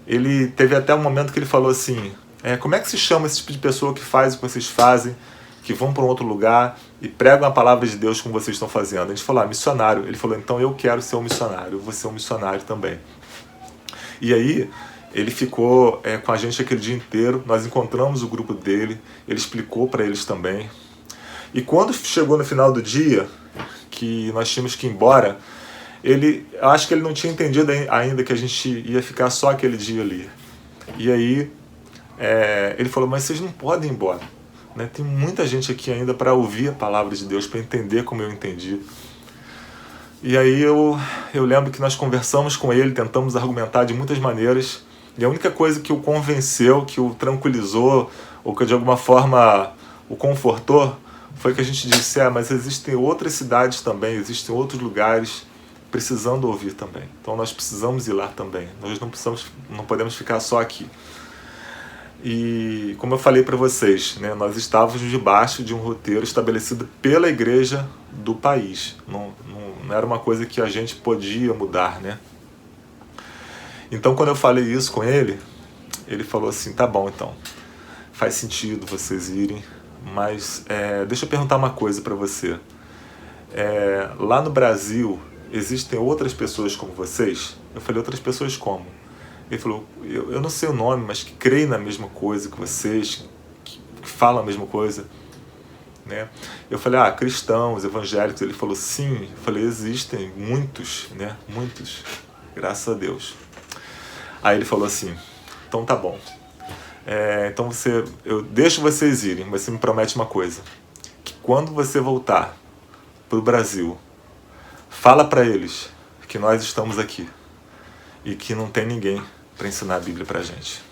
Ele teve até um momento que ele falou assim, como é que se chama esse tipo de pessoa que faz o que vocês fazem, que vão para um outro lugar e pregam a palavra de Deus como vocês estão fazendo? A gente falou, missionário. Ele falou, então eu quero ser um missionário, eu vou ser um missionário também. E aí ele ficou com a gente aquele dia inteiro, nós encontramos o grupo dele, ele explicou para eles também. E quando chegou no final do dia, que nós tínhamos que ir embora, eu acho que ele não tinha entendido ainda que a gente ia ficar só aquele dia ali. E aí ele falou, mas vocês não podem ir embora, né? Tem muita gente aqui ainda para ouvir a palavra de Deus, para entender como eu entendi. E aí eu lembro que nós conversamos com ele, tentamos argumentar de muitas maneiras, e a única coisa que o convenceu, que o tranquilizou, ou que de alguma forma o confortou, foi que a gente disse, mas existem outras cidades também, existem outros lugares precisando ouvir também. Então nós precisamos ir lá também. Nós não podemos ficar só aqui. E como eu falei para vocês, né, nós estávamos debaixo de um roteiro estabelecido pela igreja do país. Não era uma coisa que a gente podia mudar, né? Então quando eu falei isso com ele, ele falou assim, tá bom então, faz sentido vocês irem, mas deixa eu perguntar uma coisa para você. Lá no Brasil, existem outras pessoas como vocês? Eu falei, outras pessoas como? Ele falou, eu não sei o nome, mas que creem na mesma coisa que vocês, que falam a mesma coisa, né? Eu falei, cristãos, evangélicos. Ele falou, sim. Eu falei, existem muitos, né? Muitos, graças a Deus. Aí ele falou assim, então tá bom. Então eu deixo vocês irem, mas você me promete uma coisa, que quando você voltar para o Brasil, fala para eles que nós estamos aqui e que não tem ninguém para ensinar a Bíblia para a gente.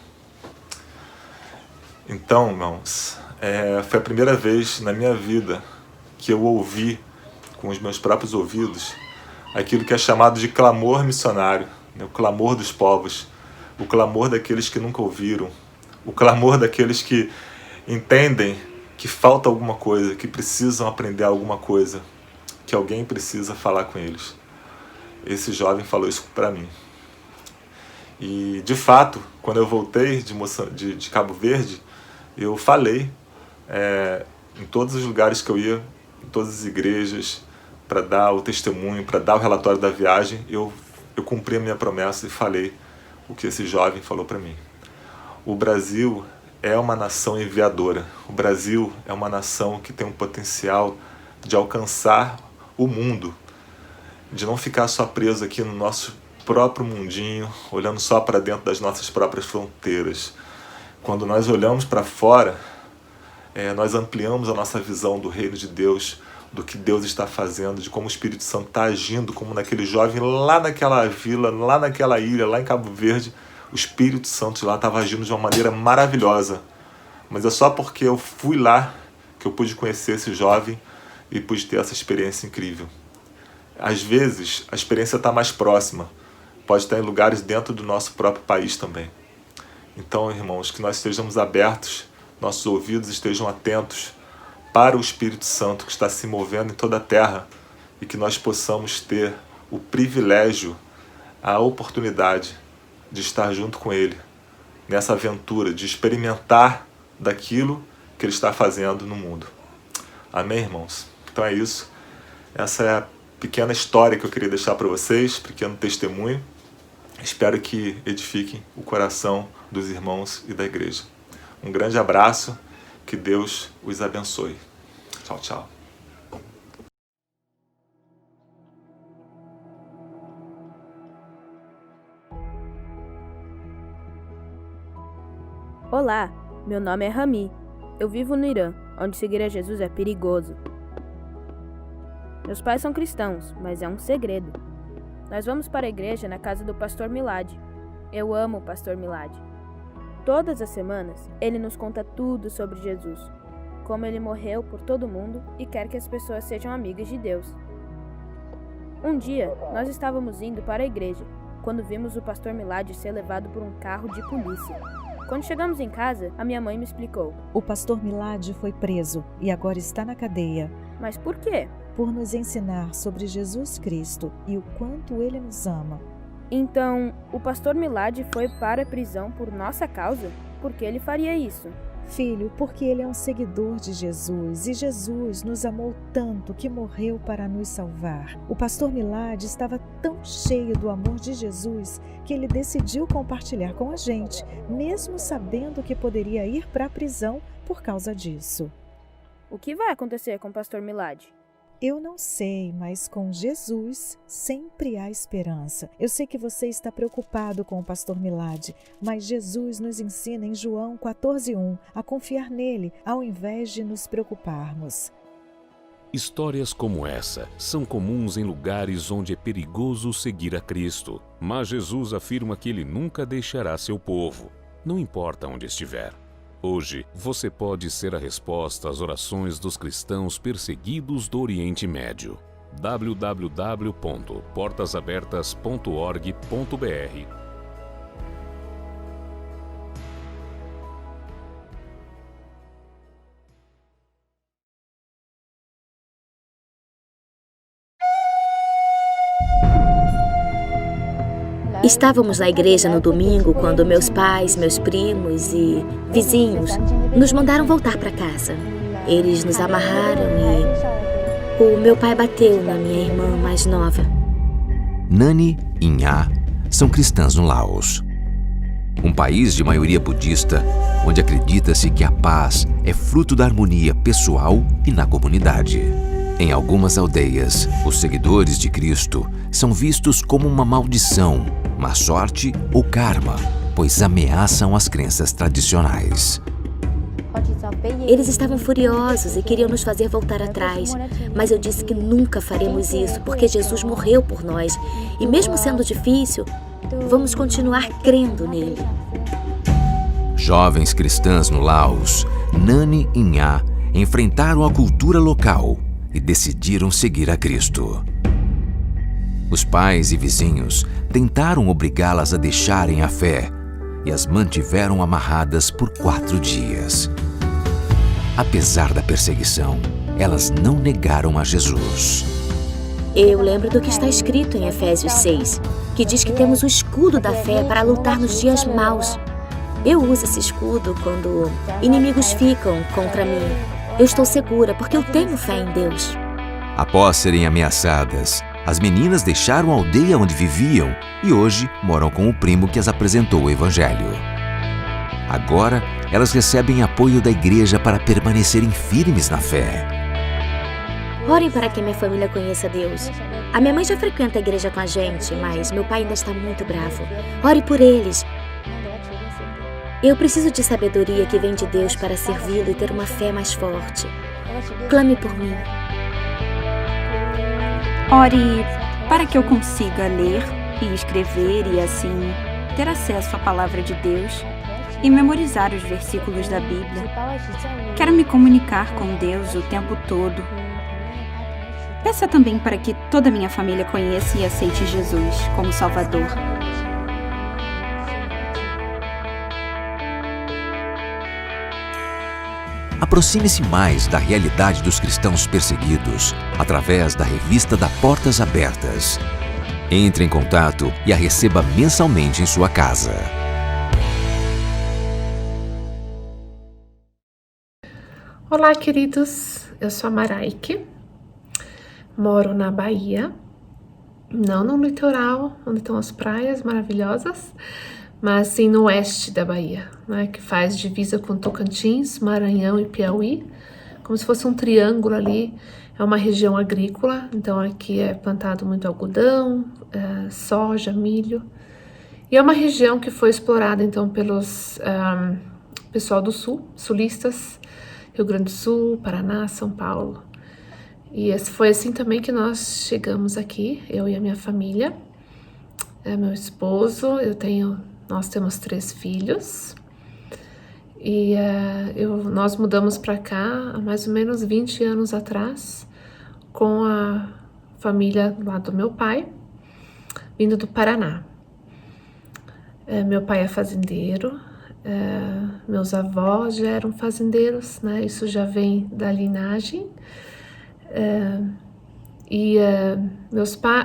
Então, irmãos, foi a primeira vez na minha vida que eu ouvi com os meus próprios ouvidos aquilo que é chamado de clamor missionário, né? O clamor dos povos, o clamor daqueles que nunca ouviram, o clamor daqueles que entendem que falta alguma coisa, que precisam aprender alguma coisa, que alguém precisa falar com eles. Esse jovem falou isso para mim. E, de fato, quando eu voltei de Cabo Verde, eu falei em todos os lugares que eu ia, em todas as igrejas, para dar o testemunho, para dar o relatório da viagem, eu cumpri a minha promessa e falei o que esse jovem falou para mim. O Brasil é uma nação enviadora. O Brasil é uma nação que tem um potencial de alcançar o mundo, de não ficar só preso aqui no nosso próprio mundinho, olhando só para dentro das nossas próprias fronteiras. Quando nós olhamos para fora, nós ampliamos a nossa visão do reino de Deus, do que Deus está fazendo, de como o Espírito Santo está agindo, como naquele jovem lá naquela vila, lá naquela ilha, lá em Cabo Verde, o Espírito Santo lá estava agindo de uma maneira maravilhosa. Mas é só porque eu fui lá que eu pude conhecer esse jovem e pude ter essa experiência incrível. Às vezes, a experiência está mais próxima, pode estar em lugares dentro do nosso próprio país também. Então, irmãos, que nós estejamos abertos, nossos ouvidos estejam atentos para o Espírito Santo que está se movendo em toda a terra e que nós possamos ter o privilégio, a oportunidade de estar junto com Ele nessa aventura, de experimentar daquilo que Ele está fazendo no mundo. Amém, irmãos? Então é isso. Essa é a pequena história que eu queria deixar para vocês, pequeno testemunho. Espero que edifiquem o coração dos irmãos e da igreja. Um grande abraço, que Deus os abençoe. Tchau, tchau. Olá, meu nome é Rami. Eu vivo no Irã, onde seguir a Jesus é perigoso. Meus pais são cristãos, mas é um segredo. Nós vamos para a igreja na casa do pastor Milad. Eu amo o pastor Milad. Todas as semanas, ele nos conta tudo sobre Jesus, como ele morreu por todo mundo e quer que as pessoas sejam amigas de Deus. Um dia, nós estávamos indo para a igreja, quando vimos o pastor Milad ser levado por um carro de polícia. Quando chegamos em casa, a minha mãe me explicou. O pastor Milad foi preso e agora está na cadeia. Mas por quê? Por nos ensinar sobre Jesus Cristo e o quanto Ele nos ama. Então, o pastor Milad foi para a prisão por nossa causa? Por que ele faria isso? Filho, porque Ele é um seguidor de Jesus e Jesus nos amou tanto que morreu para nos salvar. O pastor Milad estava tão cheio do amor de Jesus que ele decidiu compartilhar com a gente, mesmo sabendo que poderia ir para a prisão por causa disso. O que vai acontecer com o pastor Milad? Eu não sei, mas com Jesus sempre há esperança. Eu sei que você está preocupado com o pastor Milad, mas Jesus nos ensina em João 14:1 a confiar nele ao invés de nos preocuparmos. Histórias como essa são comuns em lugares onde é perigoso seguir a Cristo, mas Jesus afirma que Ele nunca deixará seu povo, não importa onde estiver. Hoje, você pode ser a resposta às orações dos cristãos perseguidos do Oriente Médio. www.portasabertas.org.br Estávamos na igreja no domingo quando meus pais, meus primos e vizinhos nos mandaram voltar para casa. Eles nos amarraram e o meu pai bateu na minha irmã mais nova. Nani e Nha são cristãs no Laos, um país de maioria budista, onde acredita-se que a paz é fruto da harmonia pessoal e na comunidade. Em algumas aldeias, os seguidores de Cristo são vistos como uma maldição, má sorte ou karma, pois ameaçam as crenças tradicionais. Eles estavam furiosos e queriam nos fazer voltar atrás, mas eu disse que nunca faremos isso, porque Jesus morreu por nós, e mesmo sendo difícil, vamos continuar crendo nele. Jovens cristãs no Laos, Nani e Nha enfrentaram a cultura local e decidiram seguir a Cristo. Os pais e vizinhos tentaram obrigá-las a deixarem a fé e as mantiveram amarradas por 4 dias. Apesar da perseguição, elas não negaram a Jesus. Eu lembro do que está escrito em Efésios 6, que diz que temos o escudo da fé para lutar nos dias maus. Eu uso esse escudo quando inimigos ficam contra mim. Eu estou segura porque eu tenho fé em Deus. Após serem ameaçadas, as meninas deixaram a aldeia onde viviam e hoje moram com o primo que as apresentou o Evangelho. Agora, elas recebem apoio da igreja para permanecerem firmes na fé. Orem para que minha família conheça Deus. A minha mãe já frequenta a igreja com a gente, mas meu pai ainda está muito bravo. Ore por eles. Eu preciso de sabedoria que vem de Deus para servi-lo e ter uma fé mais forte. Clame por mim. Ore para que eu consiga ler e escrever e, assim, ter acesso à palavra de Deus e memorizar os versículos da Bíblia. Quero me comunicar com Deus o tempo todo. Peça também para que toda a minha família conheça e aceite Jesus como Salvador. Aproxime-se mais da realidade dos cristãos perseguidos através da revista da Portas Abertas. Entre em contato e a receba mensalmente em sua casa. Olá, queridos. Eu sou a Maraike. Moro na Bahia, não no litoral, onde estão as praias maravilhosas, mas sim no oeste da Bahia, né, que faz divisa com Tocantins, Maranhão e Piauí, como se fosse um triângulo ali. É uma região agrícola, então aqui é plantado muito algodão, soja, milho. E é uma região que foi explorada então pelos pessoal do sul, sulistas, Rio Grande do Sul, Paraná, São Paulo. E foi assim também que nós chegamos aqui, eu e a minha família, meu esposo, nós temos 3 filhos. E nós mudamos para cá há mais ou menos 20 anos atrás, com a família lá do meu pai, vindo do Paraná. Meu pai é fazendeiro, Meus avós já eram fazendeiros, né? Isso já vem da linhagem.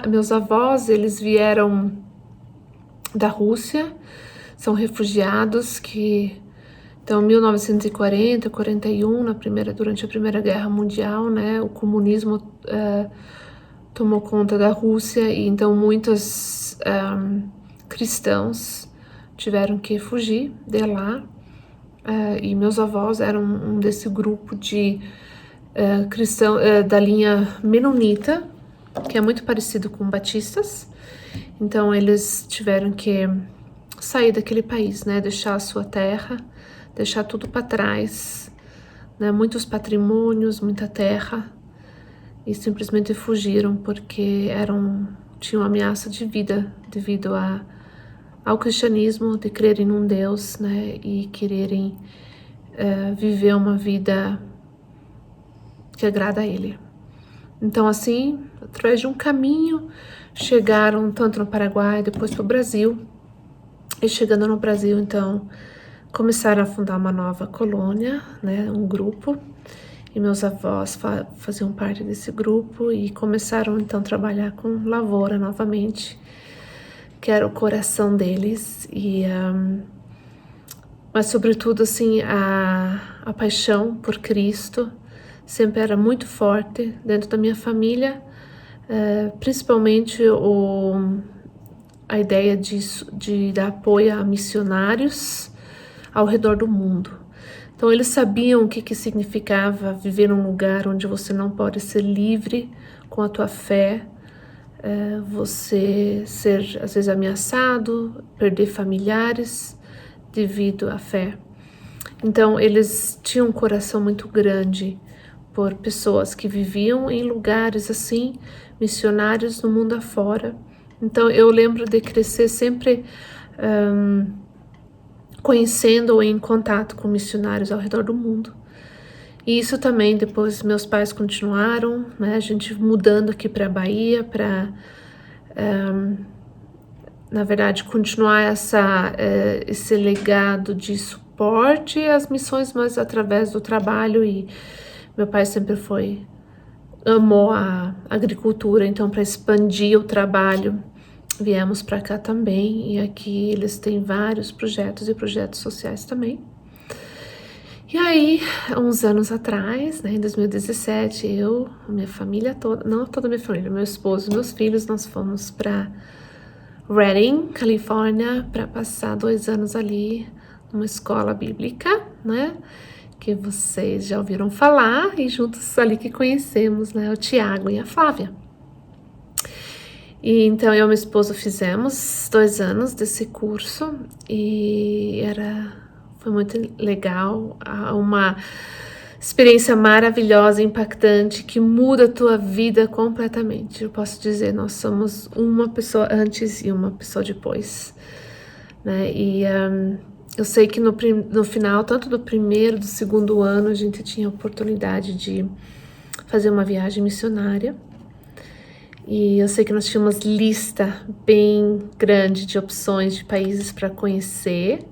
Meus avós, eles vieram da Rússia, são refugiados que, então, 1940, 41, durante a Primeira Guerra Mundial, né? O comunismo tomou conta da Rússia e então muitos cristãos tiveram que fugir de lá. E meus avós eram um desse grupo de cristão da linha menonita, que é muito parecido com batistas. Então eles tiveram que sair daquele país, né? Deixar a sua terra, deixar tudo para trás, né? Muitos patrimônios, muita terra, e simplesmente fugiram porque tinham ameaça de vida devido ao cristianismo, de crerem num Deus, né? E quererem viver uma vida que agrada a Ele. Então, assim, através de um caminho, chegaram tanto no Paraguai, depois para o Brasil. E chegando no Brasil, então, começaram a fundar uma nova colônia, né, um grupo. E meus avós faziam parte desse grupo e começaram, então, a trabalhar com lavoura novamente, que era o coração deles. Mas, sobretudo, assim, a paixão por Cristo sempre era muito forte dentro da minha família, principalmente a ideia de dar apoio a missionários ao redor do mundo. Então eles sabiam o que significava viver num lugar onde você não pode ser livre com a tua fé, você ser às vezes ameaçado, perder familiares devido à fé. Então eles tinham um coração muito grande por pessoas que viviam em lugares assim, missionários no mundo afora. Então eu lembro de crescer sempre conhecendo ou em contato com missionários ao redor do mundo. E isso também, depois meus pais continuaram, né, a gente mudando aqui para a Bahia, para, na verdade, continuar esse legado de suporte às missões, mas através do trabalho. E meu pai sempre amou a agricultura, então para expandir o trabalho, viemos para cá também, e aqui eles têm vários projetos e projetos sociais também. E aí, uns anos atrás, né, em 2017, minha família toda, não toda a minha família, meu esposo e meus filhos, nós fomos para Redding, Califórnia, para passar 2 anos ali numa escola bíblica, né, que vocês já ouviram falar, e juntos ali que conhecemos, né, o Tiago e a Flávia. E então eu e meu esposo fizemos 2 anos desse curso e foi muito legal, uma experiência maravilhosa, impactante, que muda a tua vida completamente. Eu posso dizer, nós somos uma pessoa antes e uma pessoa depois, né? E eu sei que no final, tanto do primeiro, do segundo ano, a gente tinha a oportunidade de fazer uma viagem missionária. E eu sei que nós tínhamos lista bem grande de opções de países para conhecer,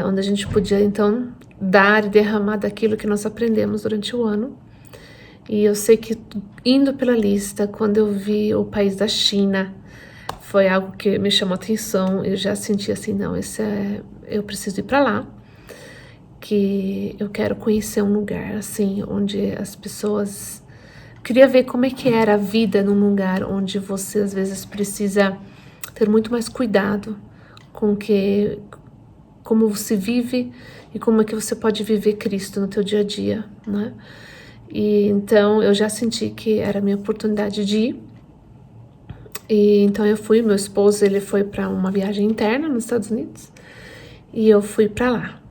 onde a gente podia, então, dar e derramar daquilo que nós aprendemos durante o ano. E eu sei que, indo pela lista, quando eu vi o país da China, foi algo que me chamou a atenção. Eu já senti assim, não, eu preciso ir para lá, que eu quero conhecer um lugar, assim, onde as pessoas... Queria ver como é que era a vida num lugar onde você, às vezes, precisa ter muito mais cuidado com como você vive e como é que você pode viver Cristo no teu dia a dia, né? E então eu já senti que era a minha oportunidade de ir. E então eu fui, meu esposo, ele foi para uma viagem interna nos Estados Unidos e eu fui para lá.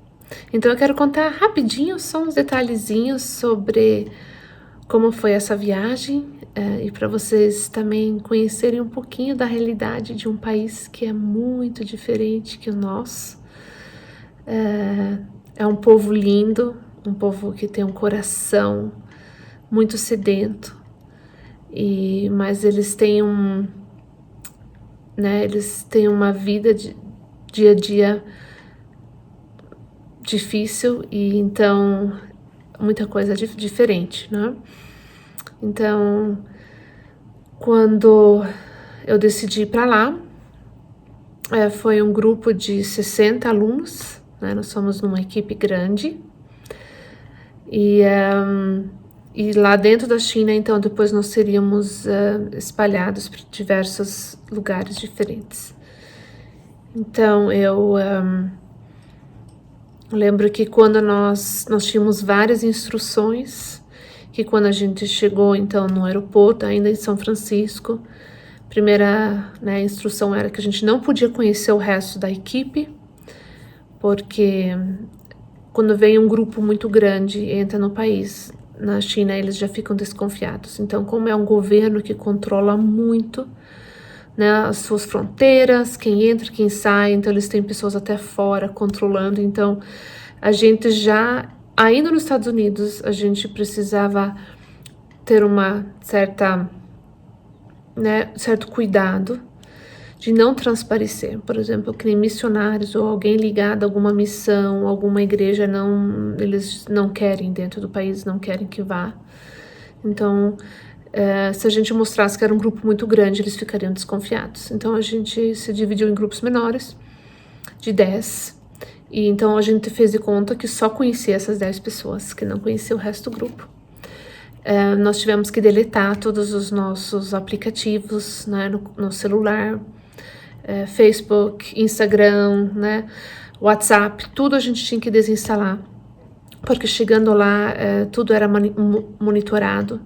Então eu quero contar rapidinho só uns detalhezinhos sobre como foi essa viagem, e para vocês também conhecerem um pouquinho da realidade de um país que é muito diferente que o nosso. É um povo lindo, um povo que tem um coração muito sedento, mas eles têm eles têm uma vida de dia a dia difícil e então muita coisa diferente, né? Então, quando eu decidi ir para lá, foi um grupo de 60 alunos, né? Nós somos numa equipe grande e lá dentro da China, então, depois nós seríamos espalhados por diversos lugares diferentes. Então, eu lembro que quando nós tínhamos várias instruções, que quando a gente chegou, então, no aeroporto, ainda em São Francisco, a primeira, né, instrução era que a gente não podia conhecer o resto da equipe, porque quando vem um grupo muito grande e entra no país, na China, eles já ficam desconfiados. Então, como é um governo que controla muito, né, as suas fronteiras, quem entra, quem sai, então eles têm pessoas até fora controlando. Então, a gente já, ainda nos Estados Unidos, a gente precisava ter uma certo cuidado de não transparecer. Por exemplo, que nem missionários ou alguém ligado a alguma missão, alguma igreja, eles não querem dentro do país, não querem que vá. Então, se a gente mostrasse que era um grupo muito grande, eles ficariam desconfiados. Então, a gente se dividiu em grupos menores, de 10. E então, a gente fez de conta que só conhecia essas 10 pessoas, que não conhecia o resto do grupo. Nós tivemos que deletar todos os nossos aplicativos, né, no celular, Facebook, Instagram, né, WhatsApp, tudo a gente tinha que desinstalar, porque chegando lá, tudo era monitorado.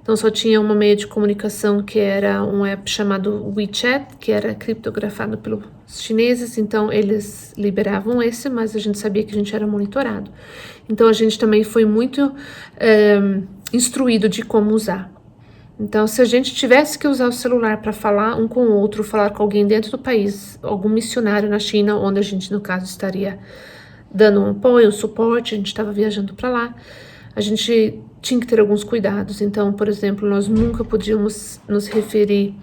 Então, só tinha um meio de comunicação que era um app chamado WeChat, que era criptografado pelos chineses. Então, eles liberavam esse, mas a gente sabia que a gente era monitorado. Então, a gente também foi muito instruído de como usar. Então, se a gente tivesse que usar o celular para falar um com o outro, falar com alguém dentro do país, algum missionário na China, onde a gente, no caso, estaria dando um apoio, um suporte, a gente estava viajando para lá, a gente tinha que ter alguns cuidados. Então, por exemplo, nós nunca podíamos nos referir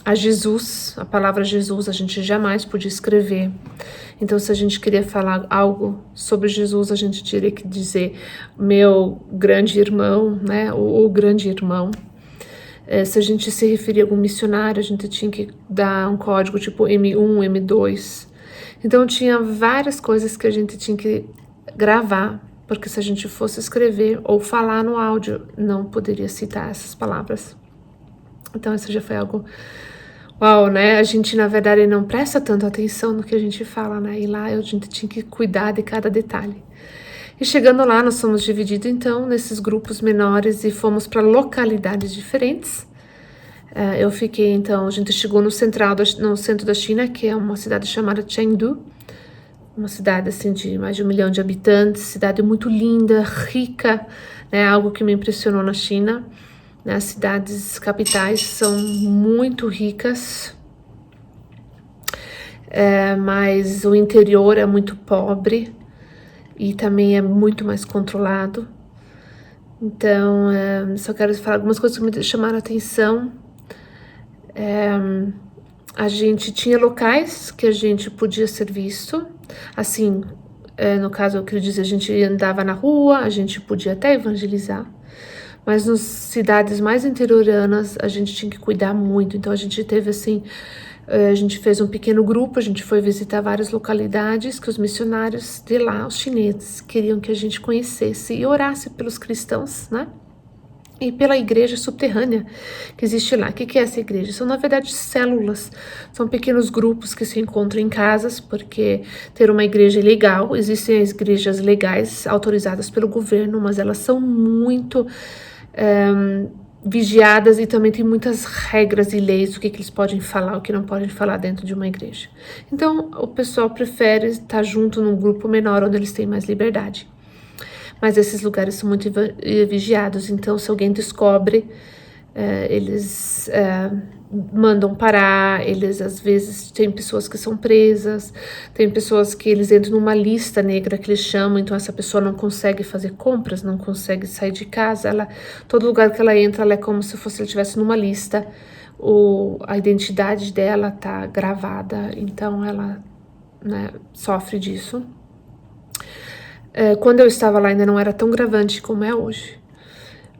a Jesus, a palavra Jesus, a gente jamais podia escrever. Então, se a gente queria falar algo sobre Jesus, a gente teria que dizer meu grande irmão, né, ou o grande irmão. Se a gente se referir a algum missionário, a gente tinha que dar um código tipo M1, M2. Então, tinha várias coisas que a gente tinha que gravar, porque se a gente fosse escrever ou falar no áudio, não poderia citar essas palavras. Então, isso já foi algo... Uau, né? A gente, na verdade, não presta tanta atenção no que a gente fala, né? E lá a gente tinha que cuidar de cada detalhe. E chegando lá, nós fomos divididos, então, nesses grupos menores e fomos para localidades diferentes. Eu fiquei, então, a gente chegou no centro da China, que é uma cidade chamada Chengdu, uma cidade, assim, de mais de 1 milhão de habitantes, cidade muito linda, rica, né? Algo que me impressionou na China. As cidades capitais são muito ricas, mas o interior é muito pobre e também é muito mais controlado. Então, só quero falar algumas coisas que me chamaram a atenção. A gente tinha locais que a gente podia ser visto, assim, no caso, eu queria dizer, a gente andava na rua, a gente podia até evangelizar. Mas nas cidades mais interioranas, a gente tinha que cuidar muito. Então, a gente teve, assim, a gente fez um pequeno grupo, a gente foi visitar várias localidades que os missionários de lá, os chineses, queriam que a gente conhecesse e orasse pelos cristãos, né? E pela igreja subterrânea que existe lá. O que é essa igreja? São, na verdade, células. São pequenos grupos que se encontram em casas, porque ter uma igreja é legal. Existem as igrejas legais autorizadas pelo governo, mas elas são muito... vigiadas e também tem muitas regras e leis, o que eles podem falar, o que não podem falar dentro de uma igreja. Então, o pessoal prefere estar junto num grupo menor, onde eles têm mais liberdade. Mas esses lugares são muito vigiados, então se alguém descobre, eles mandam parar, eles às vezes tem pessoas que são presas, tem pessoas que eles entram numa lista negra que eles chamam, então essa pessoa não consegue fazer compras, não consegue sair de casa, todo lugar que ela entra, ela é como se ela estivesse numa lista, a identidade dela está gravada, então ela, né, sofre disso. Quando eu estava lá ainda não era tão gravante como é hoje.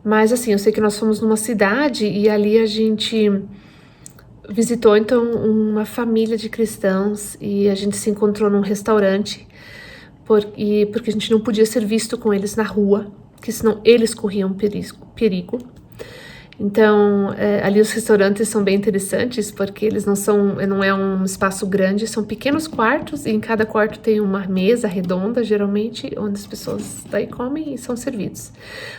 Mas assim, eu sei que nós fomos numa cidade e ali a gente visitou então uma família de cristãos e a gente se encontrou num restaurante porque a gente não podia ser visto com eles na rua, porque senão eles corriam perigo. Então, ali os restaurantes são bem interessantes, porque eles não é um espaço grande, são pequenos quartos, e em cada quarto tem uma mesa redonda, geralmente, onde as pessoas daí comem e são servidos.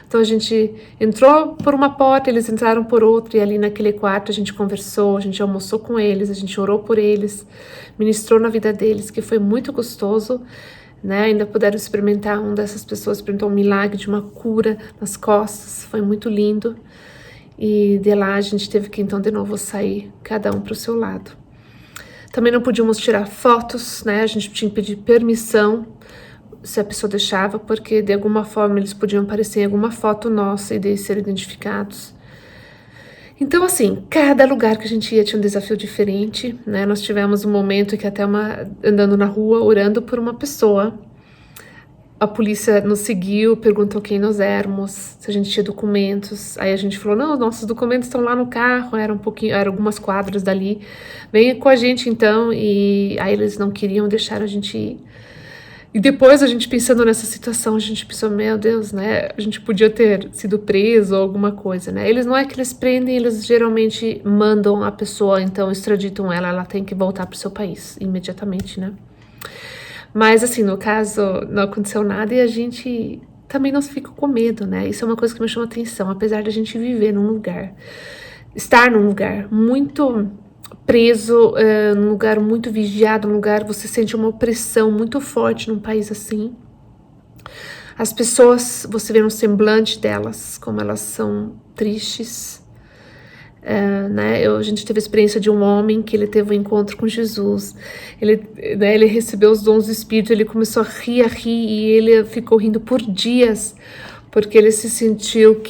Então, a gente entrou por uma porta, eles entraram por outra, e ali naquele quarto a gente conversou, a gente almoçou com eles, a gente orou por eles, ministrou na vida deles, que foi muito gostoso, né? Ainda puderam experimentar, uma dessas pessoas experimentou um milagre de uma cura nas costas, foi muito lindo. E de lá a gente teve que então de novo sair, cada um para o seu lado. Também não podíamos tirar fotos, né? A gente tinha que pedir permissão se a pessoa deixava, porque de alguma forma eles podiam aparecer em alguma foto nossa e de ser identificados. Então assim, cada lugar que a gente ia tinha um desafio diferente, né? Nós tivemos um momento que até andando na rua, orando por uma pessoa, a polícia nos seguiu, perguntou quem nós éramos, se a gente tinha documentos. Aí a gente falou, não, nossos documentos estão lá no carro, eram algumas quadras dali. Venha com a gente então. E aí eles não queriam deixar a gente ir. E depois a gente pensando nessa situação, a gente pensou, meu Deus, né? A gente podia ter sido preso ou alguma coisa, né? Eles não é que eles prendem, eles geralmente mandam a pessoa, então extraditam ela tem que voltar para o seu país imediatamente, né? Mas, assim, no caso, não aconteceu nada e a gente também não fica com medo, né? Isso é uma coisa que me chama atenção, apesar de a gente viver num lugar, estar num lugar muito preso, num lugar muito vigiado, num lugar você sente uma opressão muito forte num país assim. As pessoas, você vê no semblante delas, como elas são tristes. Né? A gente teve a experiência de um homem que ele teve um encontro com Jesus, ele recebeu os dons do Espírito, ele começou a rir e ele ficou rindo por dias, porque ele se sentiu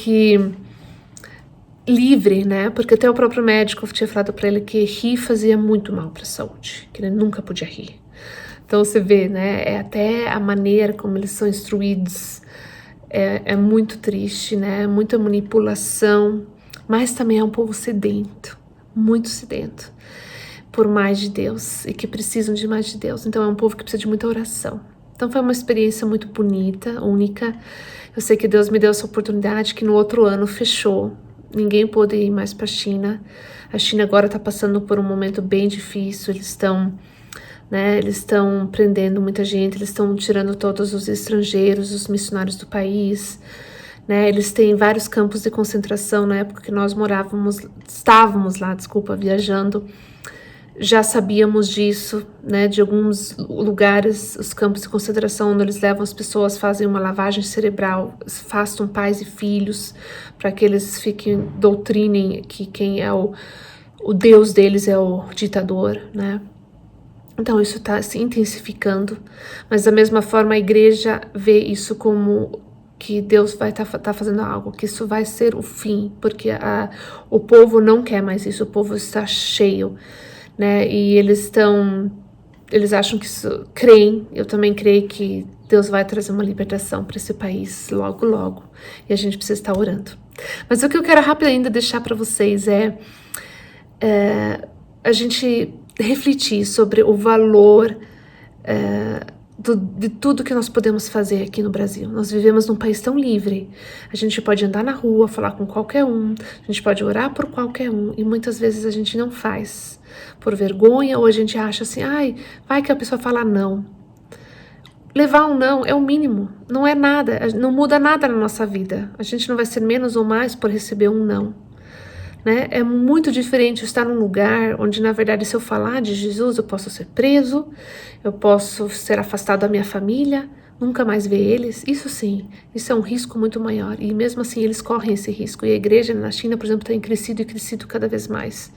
livre, né? Porque até o próprio médico tinha falado para ele que rir fazia muito mal para a saúde, que ele nunca podia rir. Então você vê, né? Até a maneira como eles são instruídos é muito triste, né? Muita manipulação. Mas também é um povo sedento, muito sedento, por mais de Deus e que precisam de mais de Deus. Então é um povo que precisa de muita oração. Então foi uma experiência muito bonita, única. Eu sei que Deus me deu essa oportunidade que no outro ano fechou. Ninguém pôde ir mais para a China. A China agora está passando por um momento bem difícil. Eles estão prendendo muita gente, eles estão tirando todos os estrangeiros, os missionários do país. Né, eles têm vários campos de concentração. Na época que nós estávamos lá, viajando, já sabíamos disso, né, de alguns lugares, os campos de concentração, onde eles levam as pessoas, fazem uma lavagem cerebral, afastam pais e filhos, para que eles doutrinem que quem é o Deus deles é o ditador, né? Então isso está se intensificando, mas da mesma forma a igreja vê isso como que Deus vai tá fazendo algo, que isso vai ser o fim, porque o povo não quer mais isso, o povo está cheio, né? E eles acham que isso, eu também creio que Deus vai trazer uma libertação para esse país logo, logo, e a gente precisa estar orando. Mas o que eu quero rápido ainda deixar para vocês é a gente refletir sobre o valor de tudo que nós podemos fazer aqui no Brasil. Nós vivemos num país tão livre. A gente pode andar na rua, falar com qualquer um, a gente pode orar por qualquer um, e muitas vezes a gente não faz por vergonha, ou a gente acha assim, vai que a pessoa fala não. Levar um não é o mínimo, não é nada, não muda nada na nossa vida. A gente não vai ser menos ou mais por receber um não. Né? É muito diferente estar num lugar onde, na verdade, se eu falar de Jesus, eu posso ser preso, eu posso ser afastado da minha família, nunca mais ver eles. Isso sim, isso é um risco muito maior. E mesmo assim, eles correm esse risco. E a igreja na China, por exemplo, tem crescido e crescido cada vez mais.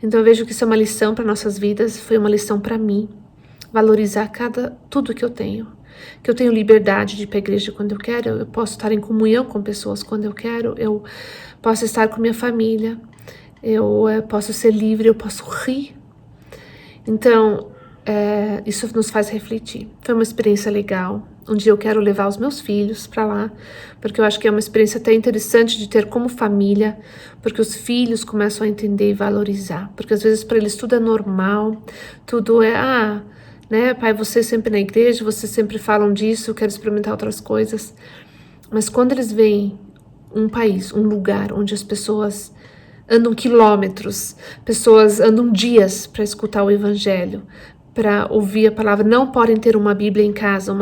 Então eu vejo que isso é uma lição para nossas vidas, foi uma lição para mim. Valorizar tudo que eu tenho. Que eu tenho liberdade de ir para a igreja quando eu quero, eu posso estar em comunhão com pessoas quando eu quero, eu posso estar com minha família, eu posso ser livre, eu posso rir. Então, isso nos faz refletir. Foi uma experiência legal. Um dia eu quero levar os meus filhos para lá, porque eu acho que é uma experiência até interessante de ter como família, porque os filhos começam a entender e valorizar, porque às vezes para eles tudo é normal, tudo é, né, pai, você sempre na igreja, vocês sempre falam disso, eu quero experimentar outras coisas, mas quando eles veem um país, um lugar onde as pessoas andam quilômetros, pessoas andam dias para escutar o evangelho, para ouvir a palavra, não podem ter uma Bíblia em casa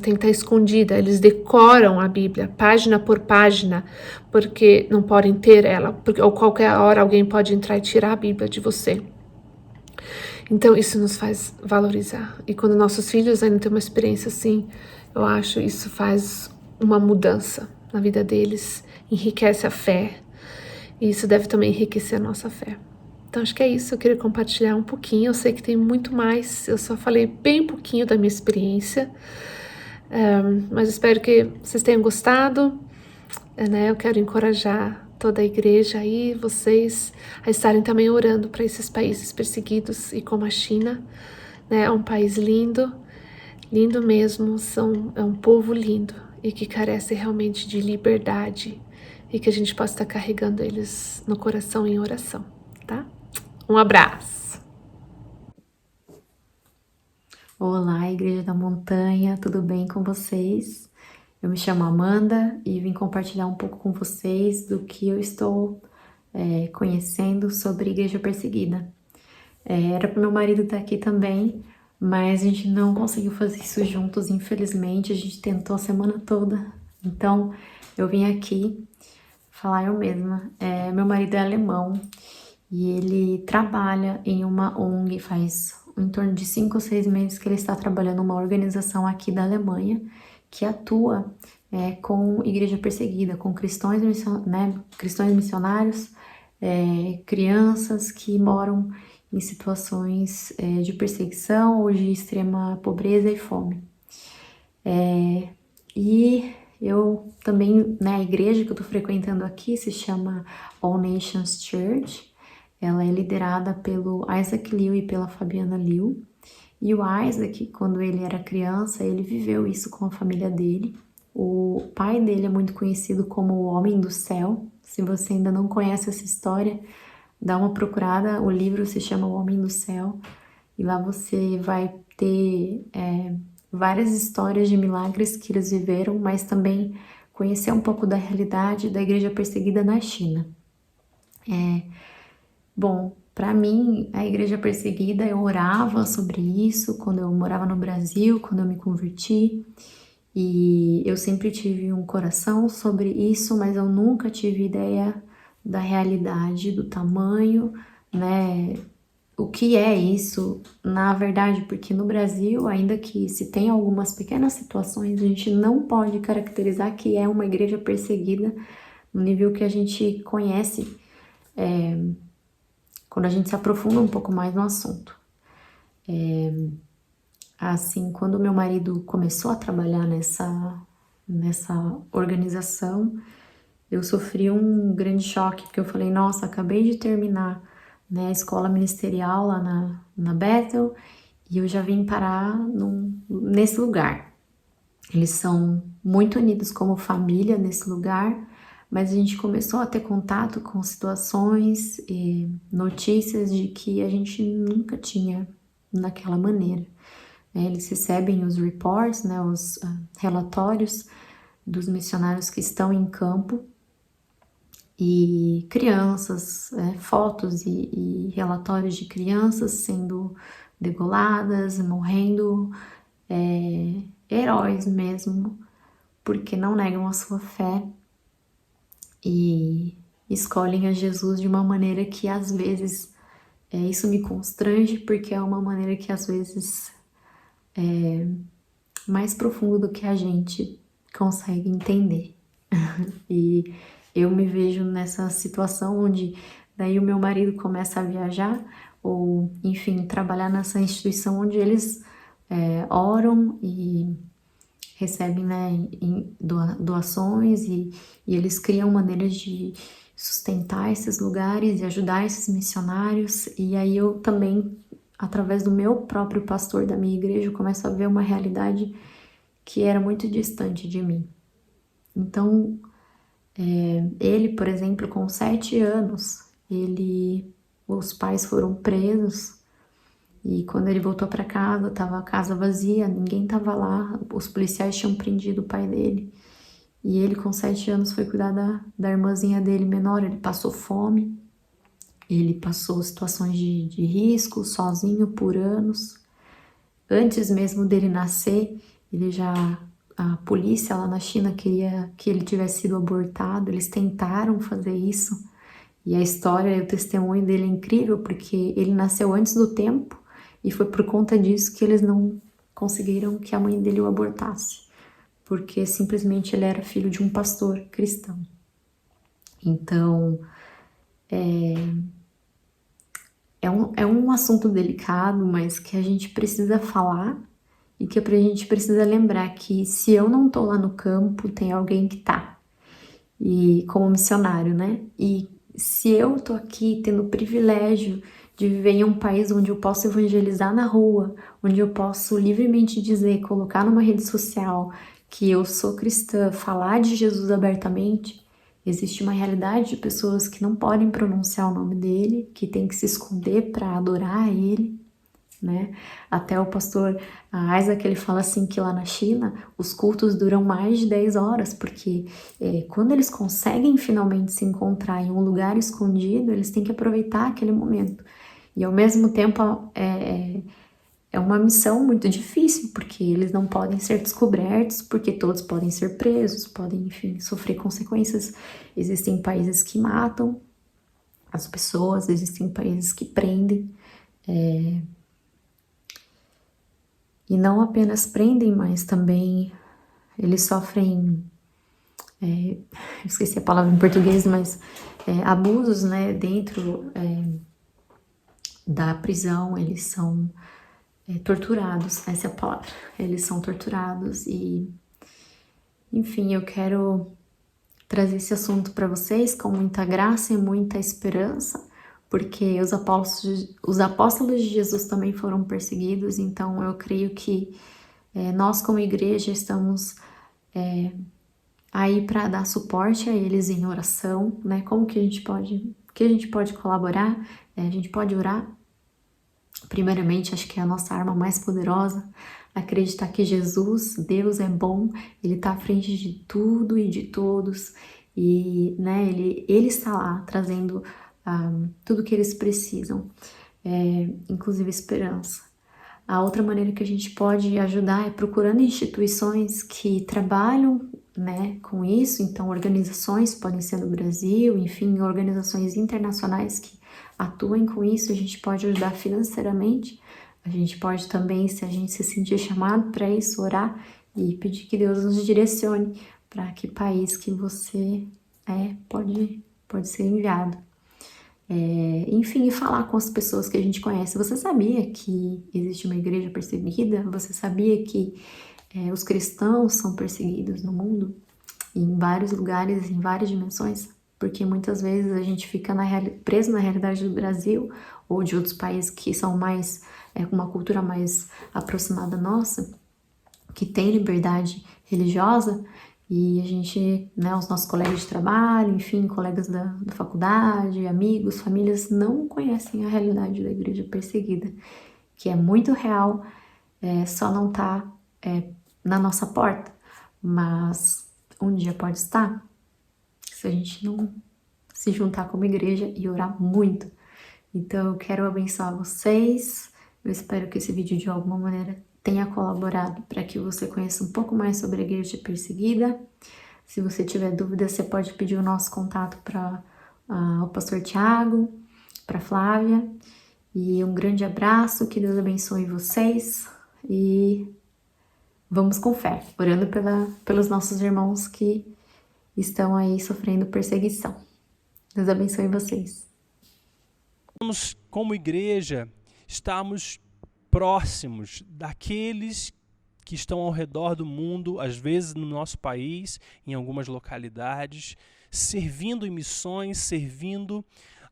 tem que estar escondida, eles decoram a Bíblia, página por página, porque não podem ter ela, porque ou qualquer hora alguém pode entrar e tirar a Bíblia de você. Então isso nos faz valorizar, e quando nossos filhos ainda têm uma experiência assim, eu acho isso faz uma mudança na vida deles, enriquece a fé, e isso deve também enriquecer a nossa fé. Então acho que é isso, eu queria compartilhar um pouquinho, eu sei que tem muito mais, eu só falei bem pouquinho da minha experiência, mas espero que vocês tenham gostado, né? Eu quero encorajar toda a igreja aí, vocês a estarem também orando para esses países perseguidos, e como a China, né? É um país lindo, lindo mesmo, é um povo lindo e que carece realmente de liberdade, e que a gente possa estar carregando eles no coração em oração, tá? Um abraço! Olá, Igreja da Montanha, tudo bem com vocês? Eu me chamo Amanda e vim compartilhar um pouco com vocês do que eu estou conhecendo sobre Igreja Perseguida. Era para meu marido estar aqui também, mas a gente não conseguiu fazer isso juntos, infelizmente. A gente tentou a semana toda, então eu vim aqui falar eu mesma. Meu marido é alemão e ele trabalha em uma ONG, faz em torno de 5 ou 6 meses que ele está trabalhando numa organização aqui da Alemanha que atua com Igreja Perseguida, com cristãos missionários, crianças que moram em situações de perseguição ou de extrema pobreza e fome. E eu também, né, a igreja que eu estou frequentando aqui se chama All Nations Church. Ela é liderada pelo Isaac Liu e pela Fabiana Liu. E o Isaac, quando ele era criança, ele viveu isso com a família dele. O pai dele é muito conhecido como o Homem do Céu. Se você ainda não conhece essa história, dá uma procurada. O livro se chama O Homem do Céu. E lá você vai ter várias histórias de milagres que eles viveram, mas também conhecer um pouco da realidade da Igreja Perseguida na China. Bom, para mim, a Igreja Perseguida, eu orava sobre isso quando eu morava no Brasil, quando eu me converti, e eu sempre tive um coração sobre isso, mas eu nunca tive ideia da realidade, do tamanho, né? O que é isso, na verdade, porque no Brasil, ainda que se tem algumas pequenas situações, a gente não pode caracterizar que é uma igreja perseguida no nível que a gente conhece, quando a gente se aprofunda um pouco mais no assunto. Assim, quando meu marido começou a trabalhar nessa organização, eu sofri um grande choque, porque eu falei, nossa, acabei de terminar, né, a escola ministerial lá na Bethel, e eu já vim parar nesse lugar. Eles são muito unidos como família nesse lugar, mas a gente começou a ter contato com situações e notícias de que a gente nunca tinha daquela maneira. Eles recebem os reports, né, os relatórios dos missionários que estão em campo, e crianças, fotos e relatórios de crianças sendo degoladas, morrendo, heróis mesmo, porque não negam a sua fé e escolhem a Jesus de uma maneira que às vezes isso me constrange, porque é uma maneira que às vezes é mais profunda do que a gente consegue entender. E eu me vejo nessa situação onde daí o meu marido começa a viajar ou, enfim, trabalhar nessa instituição onde eles oram e recebem, né, doações e eles criam maneiras de sustentar esses lugares e ajudar esses missionários. E aí eu também, através do meu próprio pastor da minha igreja, eu começo a ver uma realidade que era muito distante de mim. Então, ele, por exemplo, com 7 anos, os pais foram presos e quando ele voltou para casa, estava a casa vazia, ninguém estava lá, os policiais tinham prendido o pai dele. E ele, com 7 anos, foi cuidar da irmãzinha dele menor. Ele passou fome, ele passou situações de risco, sozinho por anos. Antes mesmo dele nascer, a polícia lá na China queria que ele tivesse sido abortado. Eles tentaram fazer isso. E a história e o testemunho dele é incrível, porque ele nasceu antes do tempo e foi por conta disso que eles não conseguiram que a mãe dele o abortasse, porque simplesmente ele era filho de um pastor cristão. Então, é um assunto delicado, mas que a gente precisa falar e que a gente precisa lembrar que se eu não tô lá no campo, tem alguém que tá. E como missionário, né? E se eu tô aqui tendo o privilégio de viver em um país onde eu posso evangelizar na rua, onde eu posso livremente dizer, colocar numa rede social que eu sou cristã, falar de Jesus abertamente, existe uma realidade de pessoas que não podem pronunciar o nome dele, que tem que se esconder para adorar a ele, né? Até o pastor Isaac, ele fala assim que lá na China os cultos duram mais de 10 horas, porque quando eles conseguem finalmente se encontrar em um lugar escondido, eles têm que aproveitar aquele momento. E ao mesmo tempo é uma missão muito difícil, porque eles não podem ser descobertos, porque todos podem ser presos, podem, enfim, sofrer consequências. Existem países que matam as pessoas, existem países que prendem. E não apenas prendem, mas também eles sofrem, esqueci a palavra em português, mas abusos, né, dentro da prisão. Eles são torturados, essa é a palavra. Eles são torturados e, enfim, eu quero trazer esse assunto para vocês com muita graça e muita esperança, porque os apóstolos de Jesus também foram perseguidos. Então eu creio que nós como igreja estamos aí para dar suporte a eles em oração, né? Como que a gente pode colaborar? A gente pode orar. Primeiramente, acho que é a nossa arma mais poderosa, acreditar que Jesus, Deus é bom, Ele está à frente de tudo e de todos, e, né, ele está lá trazendo tudo que eles precisam, inclusive esperança. A outra maneira que a gente pode ajudar é procurando instituições que trabalham, né, com isso. Então, organizações podem ser no Brasil, enfim, organizações internacionais que atuem com isso. A gente pode ajudar financeiramente. A gente pode também, se a gente se sentir chamado para isso, orar e pedir que Deus nos direcione para que país que você pode ser enviado. Enfim, falar com as pessoas que a gente conhece. Você sabia que existe uma igreja perseguida? Você sabia que os cristãos são perseguidos no mundo? Em vários lugares, em várias dimensões? Porque muitas vezes a gente fica preso na realidade do Brasil ou de outros países que são mais, com uma cultura mais aproximada nossa, que tem liberdade religiosa, e a gente, né, os nossos colegas de trabalho, enfim, colegas da faculdade, amigos, famílias, não conhecem a realidade da igreja perseguida, que é muito real, só não está na nossa porta, mas um dia pode estar, se a gente não se juntar como igreja e orar muito. Então eu quero abençoar vocês, eu espero que esse vídeo de alguma maneira tenha colaborado para que você conheça um pouco mais sobre a igreja perseguida. Se você tiver dúvida, você pode pedir o nosso contato para o pastor Tiago, para Flávia. E um grande abraço, que Deus abençoe vocês e vamos com fé, orando pelos nossos irmãos que estão aí sofrendo perseguição. Deus abençoe vocês. Vamos, como igreja, estamos próximos daqueles que estão ao redor do mundo, às vezes no nosso país, em algumas localidades, servindo em missões, servindo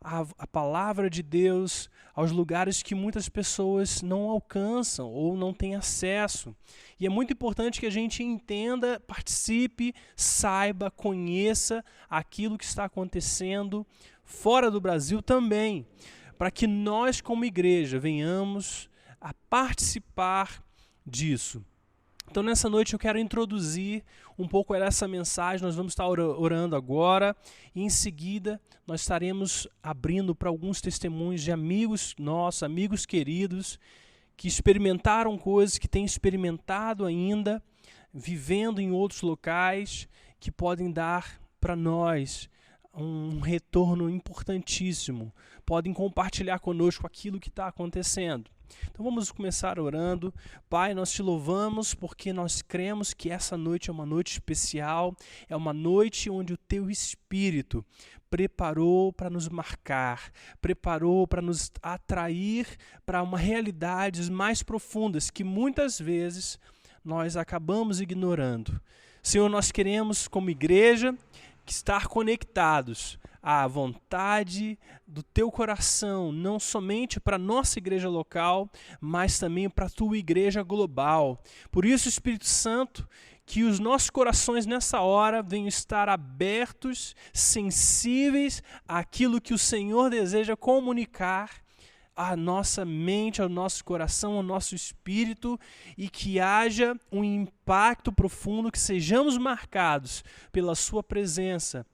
a palavra de Deus aos lugares que muitas pessoas não alcançam ou não têm acesso. E é muito importante que a gente entenda, participe, saiba, conheça aquilo que está acontecendo fora do Brasil também, para que nós, como igreja, venhamos a participar disso. Então, nessa noite, eu quero introduzir um pouco essa mensagem. Nós vamos estar orando agora e, em seguida, nós estaremos abrindo para alguns testemunhos de amigos nossos, amigos queridos, que experimentaram coisas, que têm experimentado ainda, vivendo em outros locais, que podem dar para nós um retorno importantíssimo. Podem compartilhar conosco aquilo que está acontecendo. Então vamos começar orando. Pai, nós te louvamos porque nós cremos que essa noite é uma noite especial, é uma noite onde o teu Espírito preparou para nos marcar, preparou para nos atrair para uma realidades mais profundas que muitas vezes nós acabamos ignorando. Senhor, nós queremos como igreja estar conectados à vontade do teu coração, não somente para a nossa igreja local, mas também para a tua igreja global. Por isso, Espírito Santo, que os nossos corações nessa hora venham estar abertos, sensíveis àquilo que o Senhor deseja comunicar à nossa mente, ao nosso coração, ao nosso espírito, e que haja um impacto profundo, que sejamos marcados pela sua presença